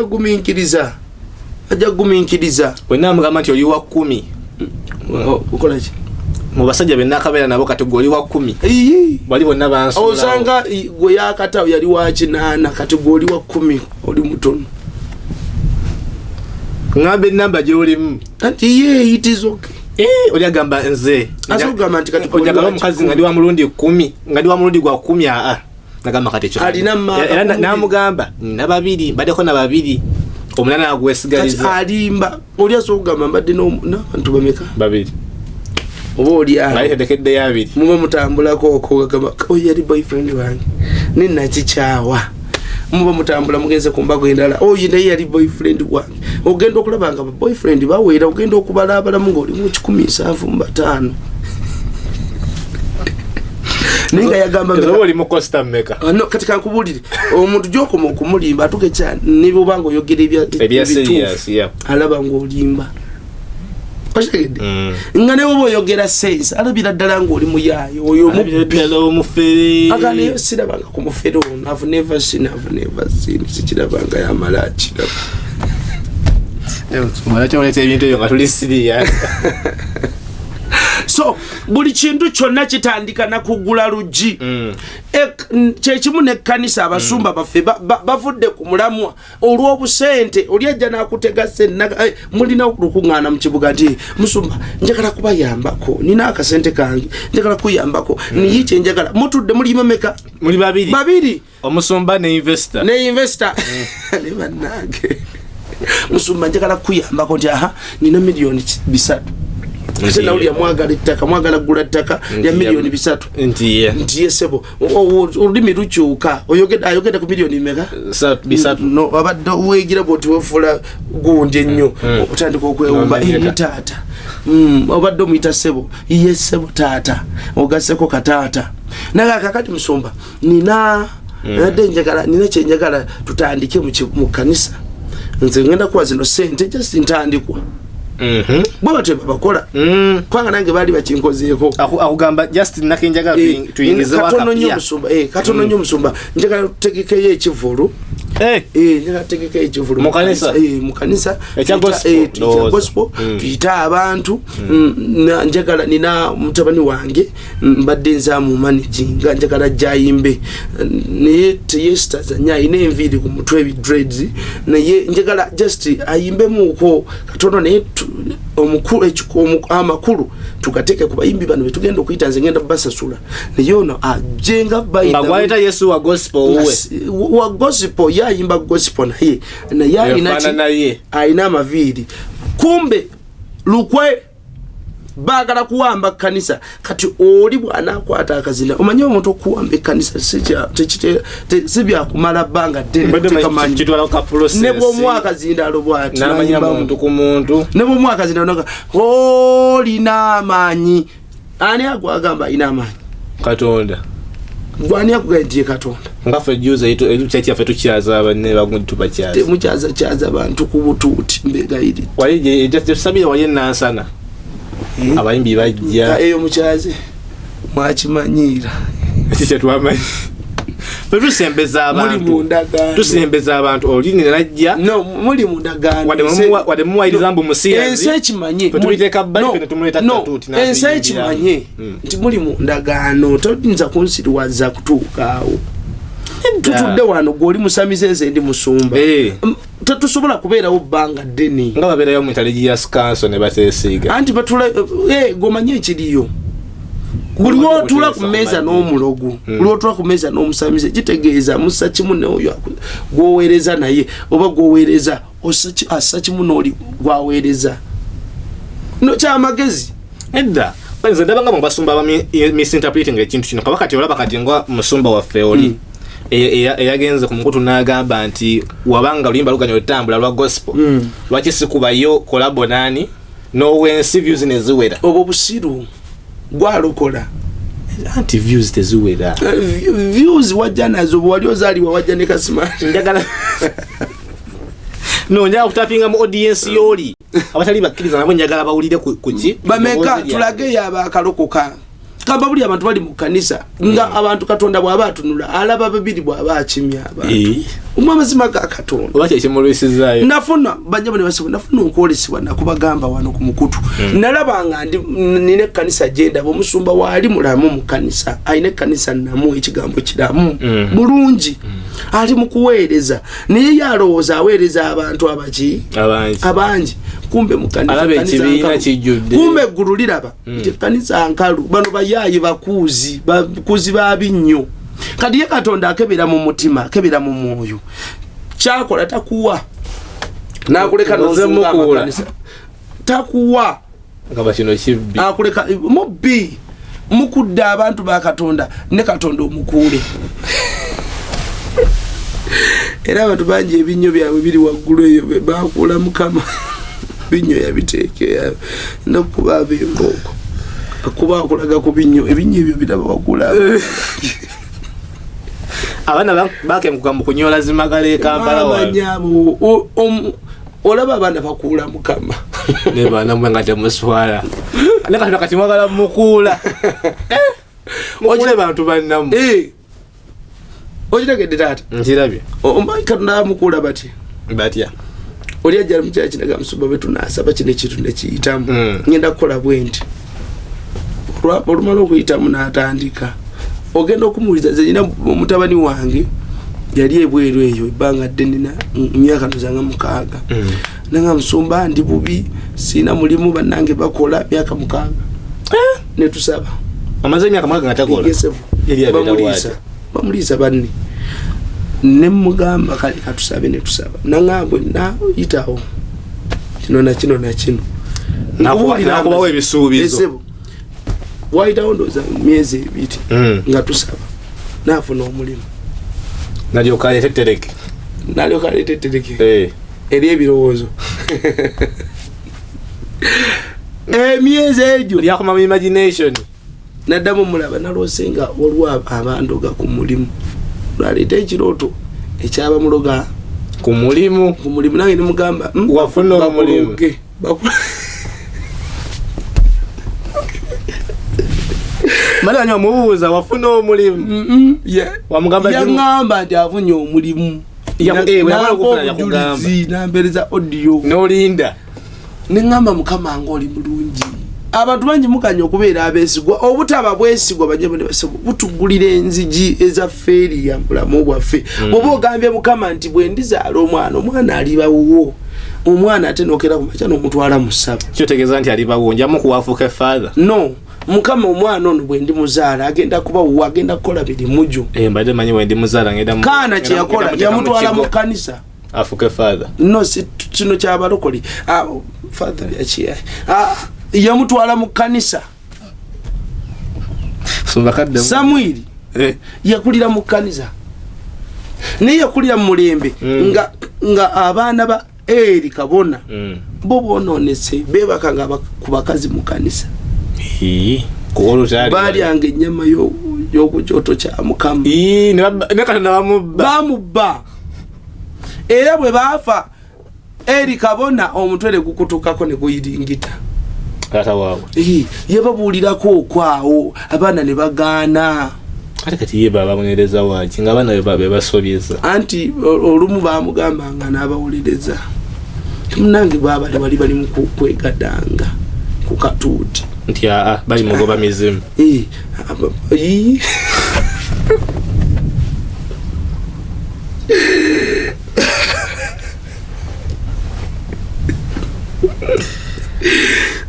Speaker 1: kugumiikiriza
Speaker 2: wenna mugamba nti oli wa 10
Speaker 1: ukolaki
Speaker 2: mu basajja benna akabeera nabo kati gwe oli wa 10 bali bonna bansula
Speaker 1: osanga gwe yakatawo yali wa 8 kati gwe oli wa 10 oli mutono
Speaker 2: ngambe namba gyolimu
Speaker 1: anti ye it is okay
Speaker 2: oli agamba nze
Speaker 1: asogamba nti kati
Speaker 2: ojagala omukazi nga ndi wa mulundi 10 nga ndi wa mulundi gwa 10 nagamba kati ekyo
Speaker 1: alina
Speaker 2: namugamba nababiri mbaddeko nababiri omulala agwesigaliza
Speaker 1: alimba oli asogamba mbadde n'abantu bameka
Speaker 2: babiri
Speaker 1: oba oli
Speaker 2: atekedde yabiri
Speaker 1: muba mutambulako okogamba yali boyfriend wange ninakikyawa muba mutambula mugenze ku mbago endala naye yali boyfriend wange ogenda okulaba nga boyfriend baweera ogenda okubala abalamu ng'oli mu 17 ninga yagamba
Speaker 2: oli mu Costa Mecca
Speaker 1: kati kankubuulire omuntu gy'okoma okumulimba atukekya ne bw'obanga oyogera ebituufu alaba ng'olimba okitegedde nga ne bw'oba oyogera sense alabira ddala ng'oli muyaayo oyo
Speaker 2: omufere
Speaker 1: aganeyo sirabanga ku mufere ono I've never seen sikirabanga yamala akiraba
Speaker 2: mala kyoleta ebintu ebyo nga tuli siriya
Speaker 1: So buli kintu kyonna kitandika na kugula luggi. Kyekimu n'ekkanisa abasumba baffe bavudde ku mulamwa olw'obusente oli ajja n'akutega sennaga mulina lukuŋŋaana mu kibuga nti musumba njagala kubayambako nina akasente kange njagala kuyambako niyi kye njagala mutudde muli mameka
Speaker 2: muli babiri omusumba ne investor
Speaker 1: ne bannange musumba njagala kuyambako nti nina miliyoni 3 Nse na uli mwagala ettaka mwagala gula ettaka ya milioni 3 ndiye sebo olimi lukyuka ayogeda ku milioni mega
Speaker 2: 3
Speaker 1: no abadde wegira boti wefula gundi ennyo otandika okwewumba tata obadde omuyita sebo ye sebo tata ogaseko katata naga kakati musumba nina nina kyenjagala tutandike mu kanisa nze ngenda kuwa zino sente just ntandikwa bwa tebe bakola kwanga nange bali bakinkozeeko
Speaker 2: akugamba just nakinjaga tuyingize
Speaker 1: katono nnyo musumba katono nnyo musumba njagala tutegekeye ekivulu njagala tutegekeye ekivulu
Speaker 2: mu
Speaker 1: kanisa
Speaker 2: ekya
Speaker 1: gospel tuyita abantu njagala nina mutabani wange mbadde nzaamu managing njagala jayimbe naye teyesta zanya ayina enviiri ku mutwe dreads naye njagala just ayimbemu katono naye amakulu tukateke ku bayimbi bano betugenda okuyita nze ngenda basasula naye ono ajenga bayita
Speaker 2: bagwaita Yesu wa gospel
Speaker 1: wa gospel yayimba gospel naye ayina amaviiri kumbe lukwe bagala kuwamba kanisa kati oli bwana akwata akazina omanye omuntu okuwamba kanisa sibya kumala banga nebo mwaka zindalo bwati
Speaker 2: namanya muntu ku muntu
Speaker 1: nebo mwaka zindalo oli namanyi ani agwagamba ina amanyi
Speaker 2: Katonda
Speaker 1: gwani akugaje Katonda
Speaker 2: ngafe juza ekyati afetu kyaza abanne baguntu bakyaza
Speaker 1: mukyaza abantu ku bututi mbega iri
Speaker 2: walije just sabira wali nansana abayimbi bajja
Speaker 1: eyo mukyaze mwakimanyira
Speaker 2: ekyo twamanyi tusembeza abantu olini najja
Speaker 1: no muli mundagano
Speaker 2: wade muwairiza mbu musiyazi
Speaker 1: ense kimanye
Speaker 2: tutubiteka bali tumuleta tatuti
Speaker 1: na ense kimanye nti muli mundagano todinza kunsiriwaza kutuukaawo tutudde wano goli musamizenze ndi musumba tatusobola kubeerawo bbanga ddene
Speaker 2: nga babeerayo mu intelligence council ne bateesiga
Speaker 1: anti batula gomanye ekiriyo buli wotula ku mmeeza n'omulogo buli wotula ku mmeeza n'omusamize kitegeeza musa kimu n'oyo gwoweereza naye oba gwoweereza assa kimu n'oli gwaweereza no kyamagezi
Speaker 2: edda banze ndabanga mu basumba misinterpreting ekintu kino kabakati olaba kati nga musumba waffe oli eyagenze ku mukutu n'agamba nti wabanga lulimba luganya olutambula lwa gospel lwaki sikubayo kolabo nani nowensi views neziwera
Speaker 1: obwo busiru gwalokola
Speaker 2: anti views teziwera
Speaker 1: views wajja nazo bwali ozaliwa wajja ne kasimati
Speaker 2: njagala no njagala kutapinga mu audience yoli abatali bakkiriza nabo njagala bawulire kuki
Speaker 1: bameka tulage yaba akalokoka kamba buli abantu bali mu kanisa nga abantu Katonda bwaba atunula alaba babiri bwaba akimya abantu umwamazima ga Katonda
Speaker 2: obache ekimulwisizayo
Speaker 1: nafuna bajja bane basibu nafuna okwolesibwa nakubagamba wano ku mukutu nalabanga ndi nine kanisa jenda bo musumba wali mulamu mu kanisa aine kanisa namu ekigambo kiramu bulungi ali mu kuweereza niye yalowooza aweereza abantu abangi kumbe mu kanisa kumbe ggulu liraba nti kanisa nkalu bano bayayi bakuzi babinnyo kadi ye Katonda akebera mu mutima akebera mu mwoyo kyakola takuwa nakuleka nozunga amakanisa takuwa
Speaker 2: ngaba kino kibbi
Speaker 1: akuleka mubbi mukudda abantu ba Katonda ne Katonda omukule era abantu bangi ebinnyo byabwe biri waggulu eyo bakula mukama binyo yabiteekera nokuba bemboko akuba akulaga ku binyo ebinyo ebyo biraba wakula
Speaker 2: abana bake mukamba kunyola zimagale Kampala
Speaker 1: wanyabo olaba abana bakula mukama
Speaker 2: ne bana mwenga temuswala neka kati mwagala mukula mukule bantu bannamu
Speaker 1: ojitegedde tata
Speaker 2: njirabye
Speaker 1: Katonda mukula batya oli ajja mu kyachi naga musumba betu nasaba kine kitu nekiyitamu ngenda kukola bwendi olumala okuyitamu n'atandika ogenda okumuwuliza ze nyina mutabani wange yali ebweru eyo ebbanga ddene emyaka nozanga 6 nanga musumba ndi bubi sina mulimu bannange bakola myaka 6 ne tusaba
Speaker 2: amaze emyaka 6 ngatakola
Speaker 1: bamulisa banne ne mugamba kale katusabe ne tusaba nangambwe na itawo kino na kino
Speaker 2: nakubawo ebisuubizo
Speaker 1: waitawo ndoza myezi ebiti nga tusaba nafuna omulimu
Speaker 2: nalyoka letetereke
Speaker 1: eri ebirowoozo emyezi egyo
Speaker 2: lyakoma mu imagination
Speaker 1: naddamu mulaba nalwosenga waliwo abandoga ku mulimu lwaleeta ekirooto ekyaba muloga
Speaker 2: ku mulimu
Speaker 1: nange nemugamba
Speaker 2: wafuna omulimu mala nyo mubuuza wafuna omulimu wamugamba
Speaker 1: yaŋŋamba nti afunye omulimu nampereza audio
Speaker 2: n'olinda
Speaker 1: neŋŋamba mukama nga oli mulungi abantu bangi mukanya okubeera abeesigwa obutaba bwesigwa bajja butugulira enzigi ezaffe eriya mulamu bwaffe bwoba ogambye mukama nti bwe ndizaala omwana alibawuwo omwana ate nokera ku makya n'omutwala mu ssaba
Speaker 2: kyotegeeza nti alibawo njamu kuwafuuka father
Speaker 1: no mukama omwana ono bwe ndi muzaala agenda kuba wuwo agenda kukola mirimu gyo
Speaker 2: mbadde manyi bwe ndi muzaala ngenda
Speaker 1: kaana kye yakola yamutwala mu kkanisa
Speaker 2: afuuke father
Speaker 1: no kino kyabalokole father yakiyaye yamutwala mu kkanisa Samwiri yakulira mu kkanisa naye yakulira mu mulembe nga abaana ba Eri kabona bo bononese bebakanga ku bakazi mu kkanisa balyanga ennyama y'okukyoto kya mukama bamubba era bwe baafa Eri kabona omutwere gukutukako ne guyiringita
Speaker 2: tata waawe
Speaker 1: yababuulirako okwawo abaana ne bagaana
Speaker 2: ate kati ye baba bamunereza waaki nga abaana be basobyeza
Speaker 1: anti olumu baamugambanga n'abawolereza munange baba bali mu kwegadanga ku katuuti
Speaker 2: nti bali mugoba mizimu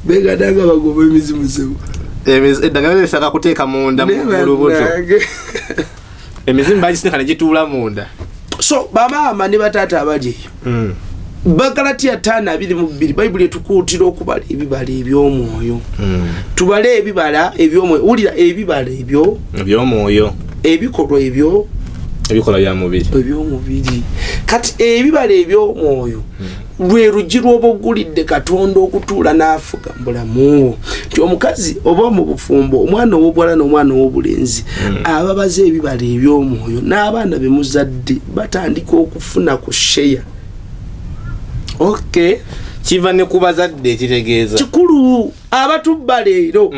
Speaker 2: begadanga bagoba emizimu zebo eddagala lisaka kuteeka munda mu lubuto emizimu bagisindika ne gituula munda
Speaker 1: so bamaama ne bataata abali eyo Bagalatiya 5:22 Bayibuli etukuutira okubala ebibala eby'omwoyo tubale ebibala eby'omwoyo wulira ebibala
Speaker 2: eby'omwoyo
Speaker 1: ebikolwa
Speaker 2: ebikola bya mubiri
Speaker 1: eby'omubiri kati ebibala eby'omwoyo lwe luggi lw'obugulidde Katonda okutuula n'afuga mbulamu nti omukazi oba mu bufumbo omwana ow'obuwala n'omwana ow'obulenzi ababaza ebibala eby'omwoyo n'abaana be muzadde batandika okufuna ku sheya
Speaker 2: kiva ne ku bazadde ekitegeeza
Speaker 1: kikulu abatubba leero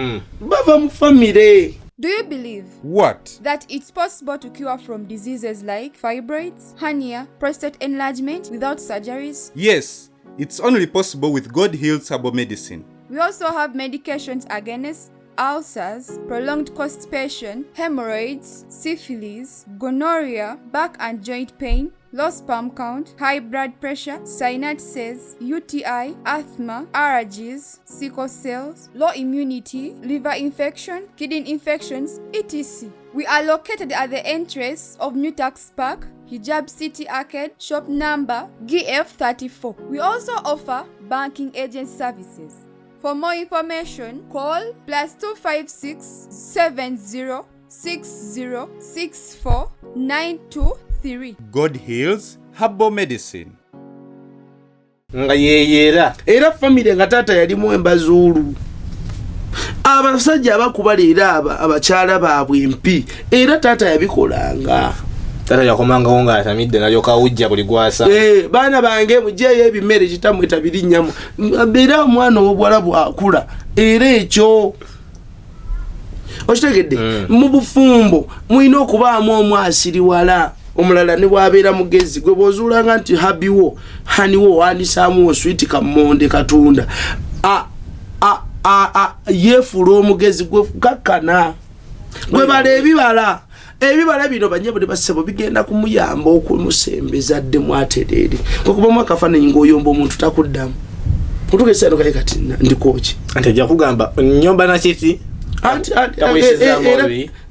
Speaker 1: bava mu famire.
Speaker 5: Do you believe
Speaker 3: What?
Speaker 5: that it's possible to cure from diseases like fibroids, hernia, prostate enlargement without surgeries?
Speaker 3: Yes, it's only possible with God Heals Herbal Medicine.
Speaker 5: We also have medications against ulcers, prolonged constipation, hemorrhoids, syphilis, gonorrhea, back and joint pain, low sperm count, high blood pressure, sinuses, UTI, asthma, allergies, sickle cells, low immunity, liver infection, kidney infections, etc. We are located at the entrance of New Tax Park, Hijab City Arcade, shop number GF34. We also offer banking agent services. For more information, call +256 70 60 64 923.
Speaker 3: God Heals Herbal Medicine.
Speaker 2: nga yeeyera
Speaker 1: era family nga taata yalimu embazuulu abasajja abakuba leero abakyala baabwe empi era taata yabikolanga
Speaker 2: tata yakomangawo ng'atamidde nalyoka wujja buli gwasa
Speaker 1: baana bange mujeeyo ebimere kitamwe tabirinnyamo era omwana ow'obuwala bwakula era ekyo okitegedde mu bufumbo mulina okubaamu omu asiriwala omulala ne bwabeera mugezi gwe bw'ozuulanga nti habiwo haniwo wandisaamuwo switi kammonde katunda yefuula omugezi gwe gakkana gwe bala ebibala bino banyabo ne basebo bigenda kumuyamba okumusembeza dde mwatereri okuba mwakafaananyi ng'oyomba omuntu takuddamu otugesa kale kati ndikoki
Speaker 2: anti ajja kugamba nnyomba nakiti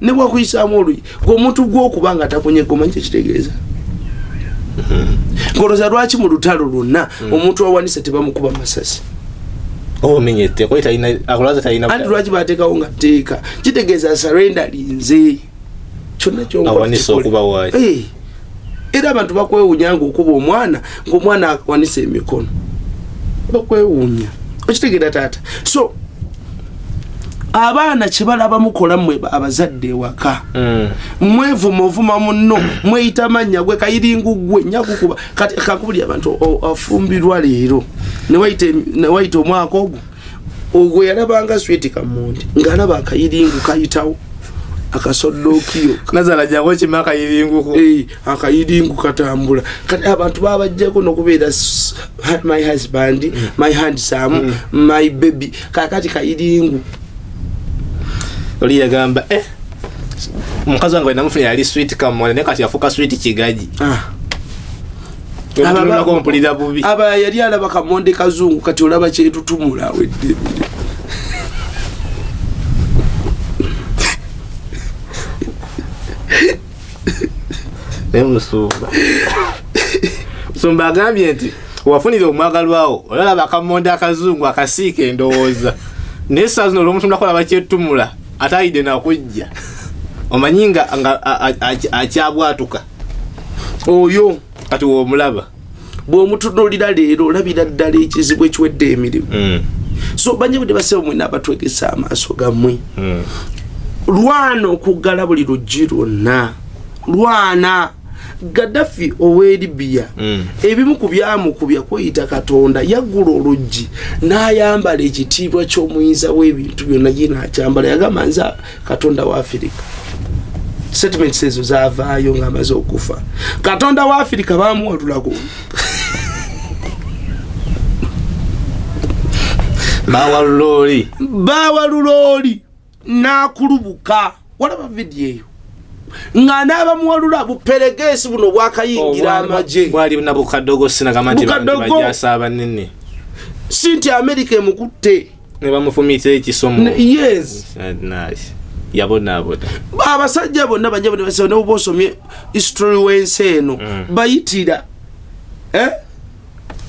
Speaker 1: ne bwakuyisaamu oluyi gweomuntu gw'okubanga takunye gomanyi kyekitegeeza ngoloza lwaki mu lutalo lwonna omuntu awanise tebamukuba masasi
Speaker 2: omenyete ko italina akulaza talina
Speaker 1: andi lwaki bateekawo nga tteeka kitegeeza surrender linze kyonna
Speaker 2: awanise okuba waayi
Speaker 1: era abantu bakwewunya ng'okuba omwana ng'omwana awanise emikono bakwewunya okitegeera taata so abaana kyebalaba mukola mmwe abazadde ewaka mwevuma munno mweyita mannya gwe kayiringu gwe nyakukuba kati kakubuli abantu afumbirwa leero ne wayita omwaka ogwo yalabanga sweti kamondi ng'alaba akayiringu kayitawo akasoddokiyo
Speaker 2: nazala jango kima akayiringu
Speaker 1: akayiringu katambula kati abantu babajjako nokubeera my husband my handsome my baby kakati kayiringu
Speaker 2: oli yagamba mukazi wange namufunira ali sweet kamone ne kati afuka sweet kigaji ababa mpulira bubi
Speaker 1: aba yali alaba kamonde kazungu kati olaba kyetutumula wedde
Speaker 2: Sumba agambye nti wafunira omwagalwawo olaba kamonde akazungu akasiike endowooza nesa zino olw'omuntu nakola bakyetumula atayide nakujja omanyinga akyabwatuka
Speaker 1: oyo
Speaker 2: kati womulaba
Speaker 1: bw'omutunuulira leero olabira ddala ekizibu ekiwedde emirimu so banye bwe baseba mwena abatwegesa amaaso gammwe lwana okuggala buli luggi lwonna lwana Gaddafi owe Libya ebimu ku byamukubya kweyita Katonda yaggula oluggi n'ayambala ekitiibwa ky'omuyinza w'ebintu byonna gina akyambala yagamba nza Katonda wa Afirika settlements ezo zaavaayo ng'amaze okufa Katonda wa Afirika baamuwalulako bawaluloli n'akulubuka walaba vidiyo eyo nga n'abamuwalula buperegesi buno bwakayingira amagye
Speaker 2: bwali nabukaddogo sinagamba nti bajasa abanene
Speaker 1: sinti America emukutte
Speaker 2: ne bamufumitse ekisomo
Speaker 1: yes
Speaker 2: nice yabona
Speaker 1: abasajja bonna bajja ne basaba ne bosomye history w'ensi eno bayitira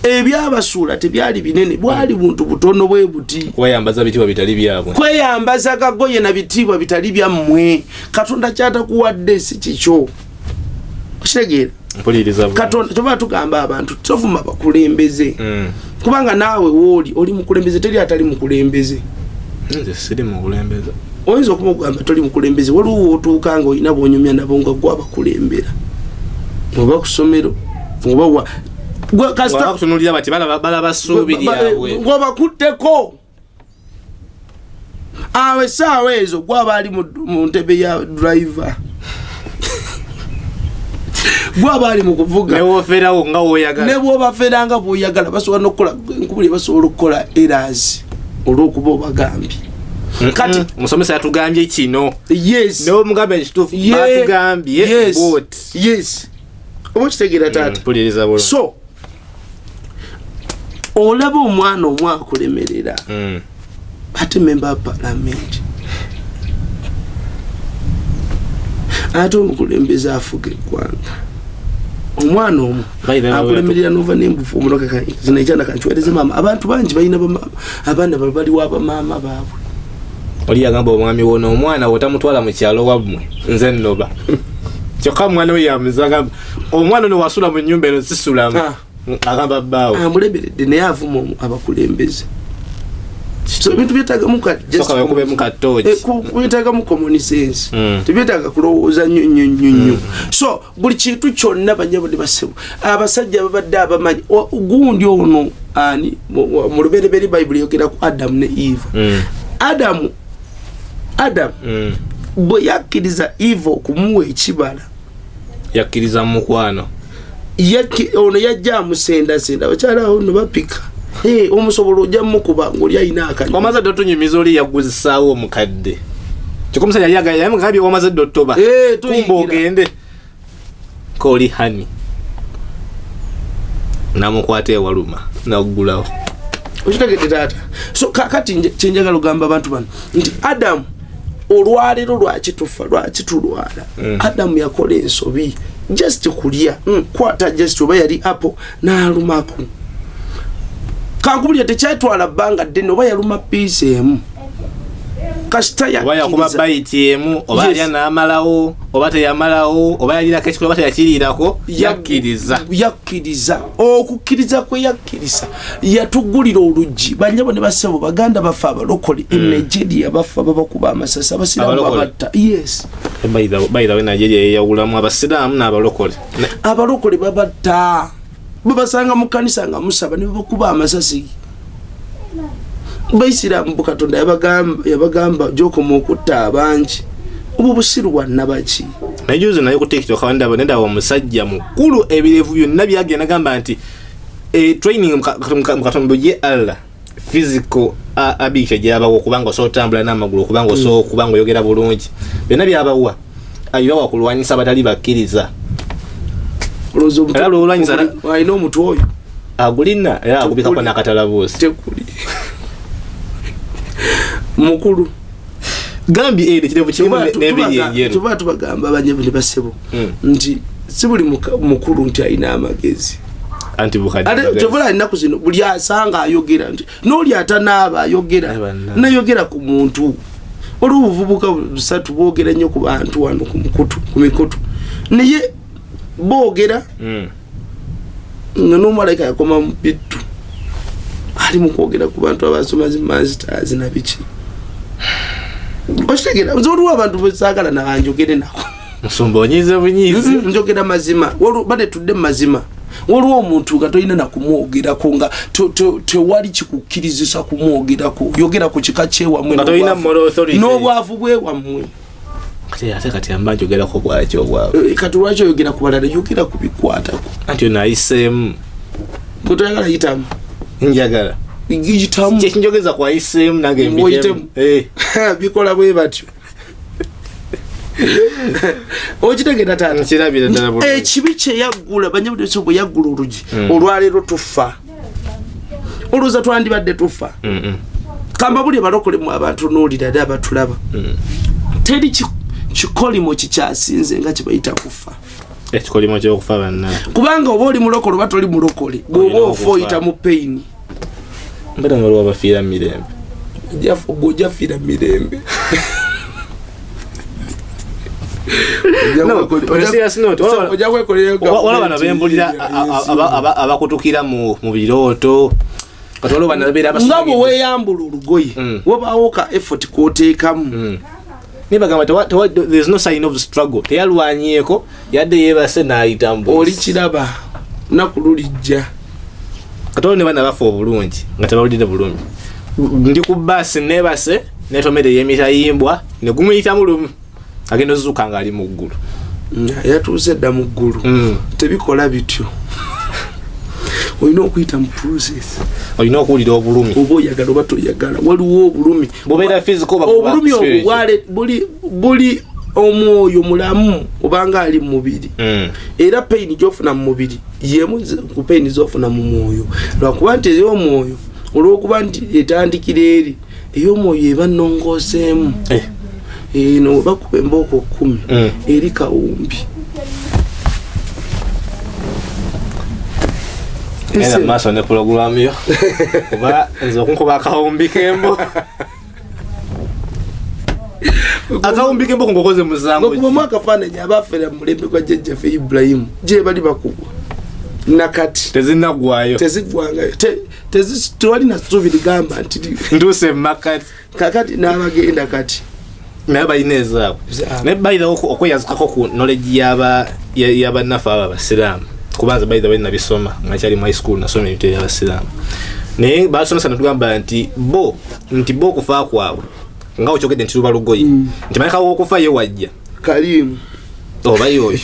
Speaker 1: ebyabasuula tebyali binene bwali buntu butono bwe buti
Speaker 2: kweyambaza bitibwa bitali byabwe
Speaker 1: kweyambaza kagoye na bitibwa bitali byammwe Katonda kyatakuwadde si kikyo okitegeera
Speaker 2: mpuliriza
Speaker 1: Katonda toba tugamba abantu tovuma bakulembeze kubanga naawe wooli oli mukulembeze teri atali mukulembeze
Speaker 2: nze siri mukulembeza
Speaker 1: oyinza okumugamba toli mukulembeze waliwo otuuka nga olina bonyumya nabo nga gwa bakulembera oba ku ssomero oba
Speaker 2: gwa kasita kutunulira bati bala basuubiryawe
Speaker 1: ngoba kutteko awe saawa ezo gwaba ali mu ntebe ya driver gwaba ali mu kuvuga
Speaker 2: ne woferawo nga woyagala
Speaker 1: ne bwobafera nga bwoyagala basobola n'okukola nkubuli basobola okukola errors olw'okuba obagambye kati
Speaker 2: musomesa yatugambye kino
Speaker 1: yes
Speaker 2: ne omugambe ekituufu batugambye bot
Speaker 1: yes oba kitegeera taata
Speaker 2: mpuliriza bulungi
Speaker 1: so olaba omwana omwakulemerera ate member of parliament ate omukulembeze afuga eggwanga omwana omu akulemerera nova nembufu omunoka zino ekyanda kankiwereze maama abantu bangi balina abaana baliwo abamaama baabwe
Speaker 2: oli yagamba omwami wono omwana wotamutwala mu kyalo wammwe nze nnoba kyokka mwana we yamuzagamba omwana ono wasula mu nnyumba eno sisulamu agamba bbaawo
Speaker 1: amulemeredde naye avuma abakulembeze so ebintu byetagamu byetagamu common sense tebyetaaga kulowooza nnyo so buli kintu kyonna banyabo ne basebo abasajja babadde abamanyi gundi ono ani mu lubereberi bayibuli yogera ku Adamu ne Eva Adamu bwe yakkiriza Eva okumuwa ekibala
Speaker 2: yakkiriza mukwano
Speaker 1: ono yajja amusendasenda bakyala awo no bapika omusobolo ojja mukuba ng'oli ayina akanyo
Speaker 2: wamaze dotunyumiza oli yaguzisaawo omukadde kikomusa yamugambye wamaze dottoba kumba ogende koli hani namukwata ewaluma naggulawo
Speaker 1: okitegedde taata so kakati kyenjagala ogamba abantu bano nti Adamu olwaleero lwaki tulwala Adamu yakola ensobi just kulya kwata just oba yali apo n'alumako kankubulya tekyatwala bbanga ddene oba yaluma piisi emu kasita
Speaker 2: yakuba bayiti emu oba yalya n'amalawo oba teyamalawo oba yalirako ekikolo oba teyakiriirako yakkiriza okukkiriza kwe yakkiriza yatuggulira oluggi banjabo ne bassebo baganda baffe abalokole e Nigeria baffe babakuba amasasi abasiraamu babatta yes by the way Nigeria yeyawulamu abasiraamu n'abalokole babatta babasanga mu kkanisa nga musaba ne babakuba amasasi Baisiraamu Katonda yabagamba gy'okoma okutta abangi obu busiru bwa nabaki najuze naye ku TikTok nenda omusajja mukulu ebirevu byonna byagenda gamba nti training Katonda ye Allah physical ability gyabawo kubanga osotambula n'amagulu kubanga kubanga oyogera bulungi byonna byabawa ayibawa kulwanyisa abatali bakkiriza
Speaker 1: ayina omutwe oyo
Speaker 2: agulina era agubikako n'akatalabuusi
Speaker 1: tekuli mukulu
Speaker 2: gambi kirevu kimu n'ebiri enjeru
Speaker 1: tuba tubagamba abanyevu ne basebo nti si buli mukulu nti ayina amagezi
Speaker 2: anti bukadde
Speaker 1: ate tebula ennaku zino buli asanga ayogera nti n'oli atanaaba ayogera nayogera ku muntu olubuvubuka busatu boogera nnyo ku bantu wano ku mikutu naye boogera nga n'omumalayika yakoma mu bittu ali mu kwogera ku bantu abasoma zi masters na biki okitegera nzoliwo abantu besaagala nabanjogere nako
Speaker 2: musumba onyize bunyizi
Speaker 1: njogera mazima bade tudde mazima waliwo omuntu nga tolina nakumwogerako nga tewali kikukkirizisa kumwogerako yogera ku kika kyewamwe n'obwavu bwewammwe
Speaker 2: kati amba njogerako bwaki obwavu
Speaker 1: kati lwaki oyogera ku balala yogera ku bikwatako
Speaker 2: anti onayiseemu
Speaker 1: bwetoyagala yitamu
Speaker 2: njagala
Speaker 1: yitamu
Speaker 2: kyekinjogeza kwayiseemu nange mbitemu
Speaker 1: bikola bwe batyo okitegera taata
Speaker 2: kirabira ddala bulungi
Speaker 1: ekibi kyeyaggula banyabuddeso bwe yaggula olugi olwaleero tufa olwoza twandibadde tufa kamba buli balokolemu abantu n'olira dde abatulaba teri kikolimo kikyasinze nga kibayita kufa
Speaker 2: ekikolimo ky'okufa banna
Speaker 1: kubanga oba oli mulokole oba toli mulokole bw'oba ofa oyita mu payini
Speaker 2: mbera nga olwo bafiira mirembe
Speaker 1: ojja fiira mirembe
Speaker 2: wala bano bembulira abakutukira mu birooto
Speaker 1: nga bwe weeyambula olugoye wabaawo ka effort kwoteekamu
Speaker 2: nibagamba there's no sign of struggle teyalwanyeeko yadde yeebase n'ayitambu
Speaker 1: oli kiraba naku lulijja
Speaker 2: katono ne bana bafa obulungi nga tebawulire bulungi ndi ku basi neebase netomere yemitayimbwa ne gumuyitamu lumu agenda ozuuka nga ali mu ggulu
Speaker 1: yatuuze dda mu ggulu tebikola bityo olina okuyita mu process
Speaker 2: olina okuwulira obulumi
Speaker 1: oba oyagala oba toyagala waliwo obulumi
Speaker 2: bubeera physical
Speaker 1: obulumi obwale buli omwoyo mulamu obanga ali mu mubiri era pain gyofuna mu mubiri yemu ku pain zofuna mu mwoyo lwakuba nti ey'omwoyo olw'okuba nti etandikira eri ey'omwoyo eba nnongooseemu no bakuba embooko 10 eri kawumbi
Speaker 2: ena maaso ne pulogulaamu yo oba nze okunkuba akawumbi kembo akawumbi kembo kungokoze musango
Speaker 1: okubamu akafaananyi abaafera mu mulembe gwa jjajjaffe Ibrahimu gye bali bakugwa nakati
Speaker 2: tezinnaggwayo
Speaker 1: tezigwangayo tewali nasuubi ligamba nti
Speaker 2: ntuuse mumakati
Speaker 1: kakati n'abagenda kati
Speaker 2: naye balina ezaabwe naye bayira okweyazikako ku knowledge y'abannaffe abo abasiraamu kubanza by the way nabisoma nga kyali mu high school nasoma ebintu by'abasiraamu naye basomesa netugamba nti bo okufa kwabwe nga okyogedde nti luba lugoye nti malekawo okufa ye wajja
Speaker 1: kalimu
Speaker 2: oba yoyo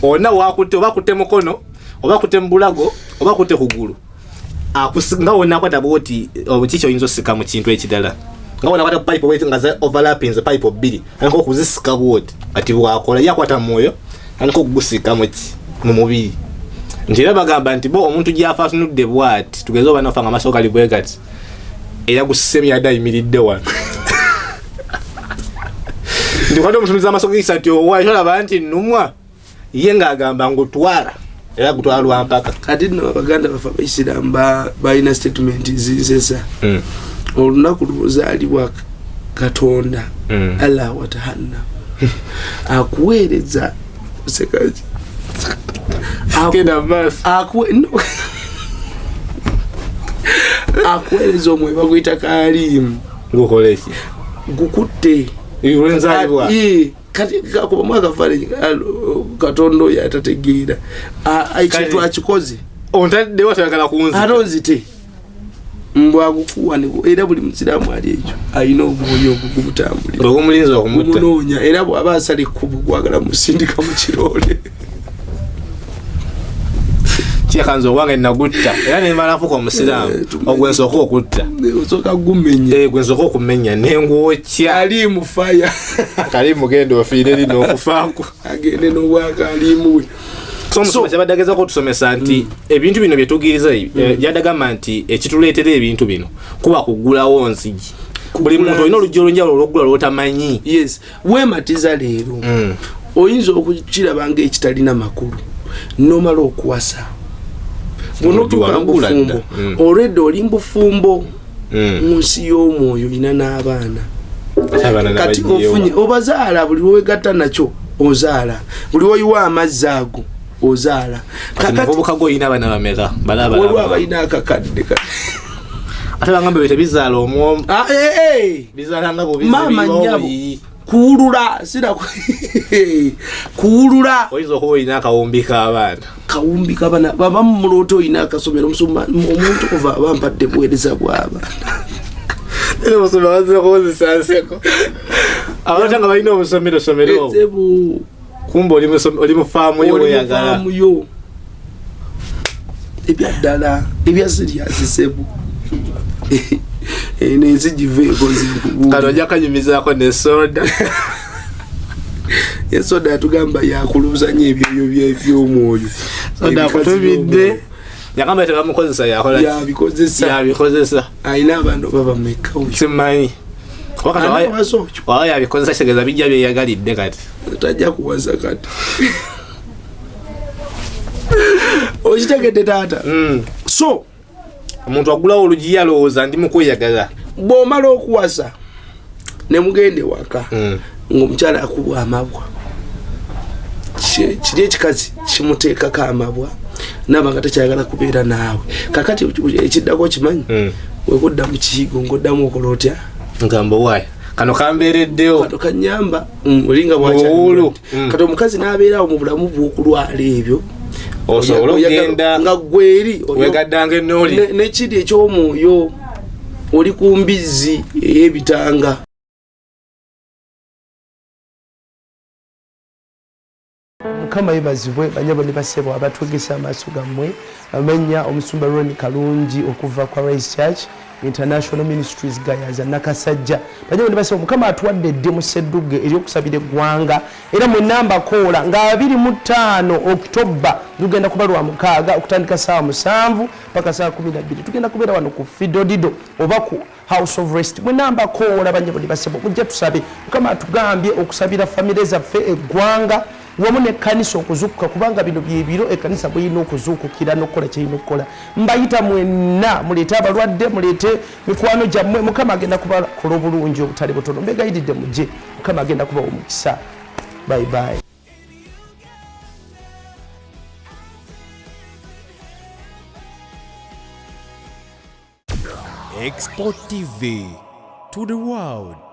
Speaker 2: ona wakutte oba kutte mukono oba kutte mu bulago oba kutte kugulu nga wonakwata bwoti obukiiki oyinza osika mu kintu ekirala nga wonakwata pipe bweti nga za overlapping ze pipe bbiri aniko okuzisika bwoti ati bwakola yakwata mwoyo aniko okugusika mu mubiri nti era bagamba nti bo omuntu gyafa atunudde bwati tugeze oba nofa nga amaaso gali bwe gati era gusemya adayimiridde wano ndi kwata omutumiza amaaso geisati owa tolaba nti nnumwa ye ng'agamba ngutwala era gutwala lwampaka
Speaker 1: kati nno abaganda bafa baisiramu balina statement zinzesa olunaku lwozaalibwa Katonda Allah watahanna akuweereza kusekaji akuweereza omweba gwita kalimu
Speaker 2: ngukoleki
Speaker 1: gukutte
Speaker 2: lwenzaalibwa
Speaker 1: kati kakuba mwaka fale Katonda oyo atategeera ekintu akikoze
Speaker 2: ontadde watayagala kunzita
Speaker 1: atonzite mbwagukuwa era buli musiraamu ali ekyo alina omwoyo ogugumutambulira
Speaker 2: ogumulinzi okumutta
Speaker 1: gumunoonya era bw'aba asala ekkubo gwagala musindika mu kirole
Speaker 2: kyekanza owange nagutta era nemala nfuka omusiraamu ogwensooka okutta
Speaker 1: osooka gumenya
Speaker 2: gwensooka okumenya nengwokya
Speaker 1: alimu faya
Speaker 2: kalimu genda ofiire lino okufaako
Speaker 1: agende n'obwaka alimu we
Speaker 2: omusomesa badagezako otusomesa nti ebintu bino byetugiriza byadagamba nti ekituleetera ebintu bino kuba kugulawo nzigi buli muntu olina oluggi olwenjawulo olw'oggula lw'otamanyi
Speaker 1: yes weematiza leero oyinza okukiraba ng'ekitalina makulu n'omala okuwasa bunotuka mbufumbo already oli mbufumbo mu nsi y'omwoyo olina n'abaana kati ofunye obazaala buli lwewegatta nakyo ozaala buli woyiwa amazzi ago ozaala
Speaker 2: kakati oyina abaana bameka
Speaker 1: waliwo abalina akakadde
Speaker 2: ate bagamba bete bizaala omwomu bizaalanga
Speaker 1: maama nnyabo kuwulula sira kuwulula
Speaker 2: oyinza okuba olina akawumbi k'abaana
Speaker 1: kawumbi k'abaana baba mu mulooto olina akasomero omuntu kuva abampadde buweereza bw'abaana
Speaker 2: era omusomero bazirakozisanseko abantu nga balina obusomero kumba oli mu faamu yo weyagala
Speaker 1: ebyaddala ebya siriasisebu nenzigiveeko
Speaker 2: kano ojja kanyumizaako nesoda
Speaker 1: esoda yatugamba yakuluzanya ebyoyo by'omwoyo
Speaker 2: soda akutubidde yagamba tebamukozesa yabikozesa
Speaker 1: alina abantu babameka
Speaker 2: simanyi waba yabikozesa kitegeeza bijja byeyagalidde kati
Speaker 1: tajja kuwaza kati okitegedde taata so
Speaker 2: omuntu agulawo olugi yalowooza ndi mukweyagala
Speaker 1: bw'omala okuwasa ne mugende waka ng'omukyala akubwa amabwa kiri ekikazi kimuteekako amabwa naaba nga takyagala kubeera naawe kakati ekiddako kimanyi wekudda mu kiyigo ng'oddamu okola otya
Speaker 2: ngamba waayo kano kambeereddewo
Speaker 1: kano kanyamba olinga bwakyali kati omukazi n'abeerawo mu bulamu bw'okulwala ebyo
Speaker 2: osobola okugenda
Speaker 1: nga gweri
Speaker 2: wegaddanga ennooli
Speaker 1: nekiri eky'omwoyo oli ku mbizzi ey'ebitanga mukama yebazibwe banyabo ne basebwa abatwegesa amaaso gammwe amanya omusumba Ronnie Kalungi okuva kwa Rise Church International Ministries Gayaza Nakasajja banyabo ne basebwa mukama atuwadde dde mu ssedduge eryokusabira eggwanga era mu namba koola nga 25 Oktoba tugenda kubalwa mukaaga okutandika saa 7 mpaka saa 12 tugenda kubeera wano ku Fidodido oba ku House of Rest mu namba koola banyabo ne basebwa mujja tusabe mukama atugambye okusabira family zaffe eggwanga wamu n'ekkanisa okuzuukuka kubanga bino byebiro ekkanisa bweyina okuzuukukira n'okukola kyeyina okukola mbayita mwenna muleete abalwadde muleete mikwano gyammwe mukama agenda kubakola obulungi obutali butono mbegayiridde mujje mukama agenda kubawa omukisa bye bye.
Speaker 6: Export TV to the world.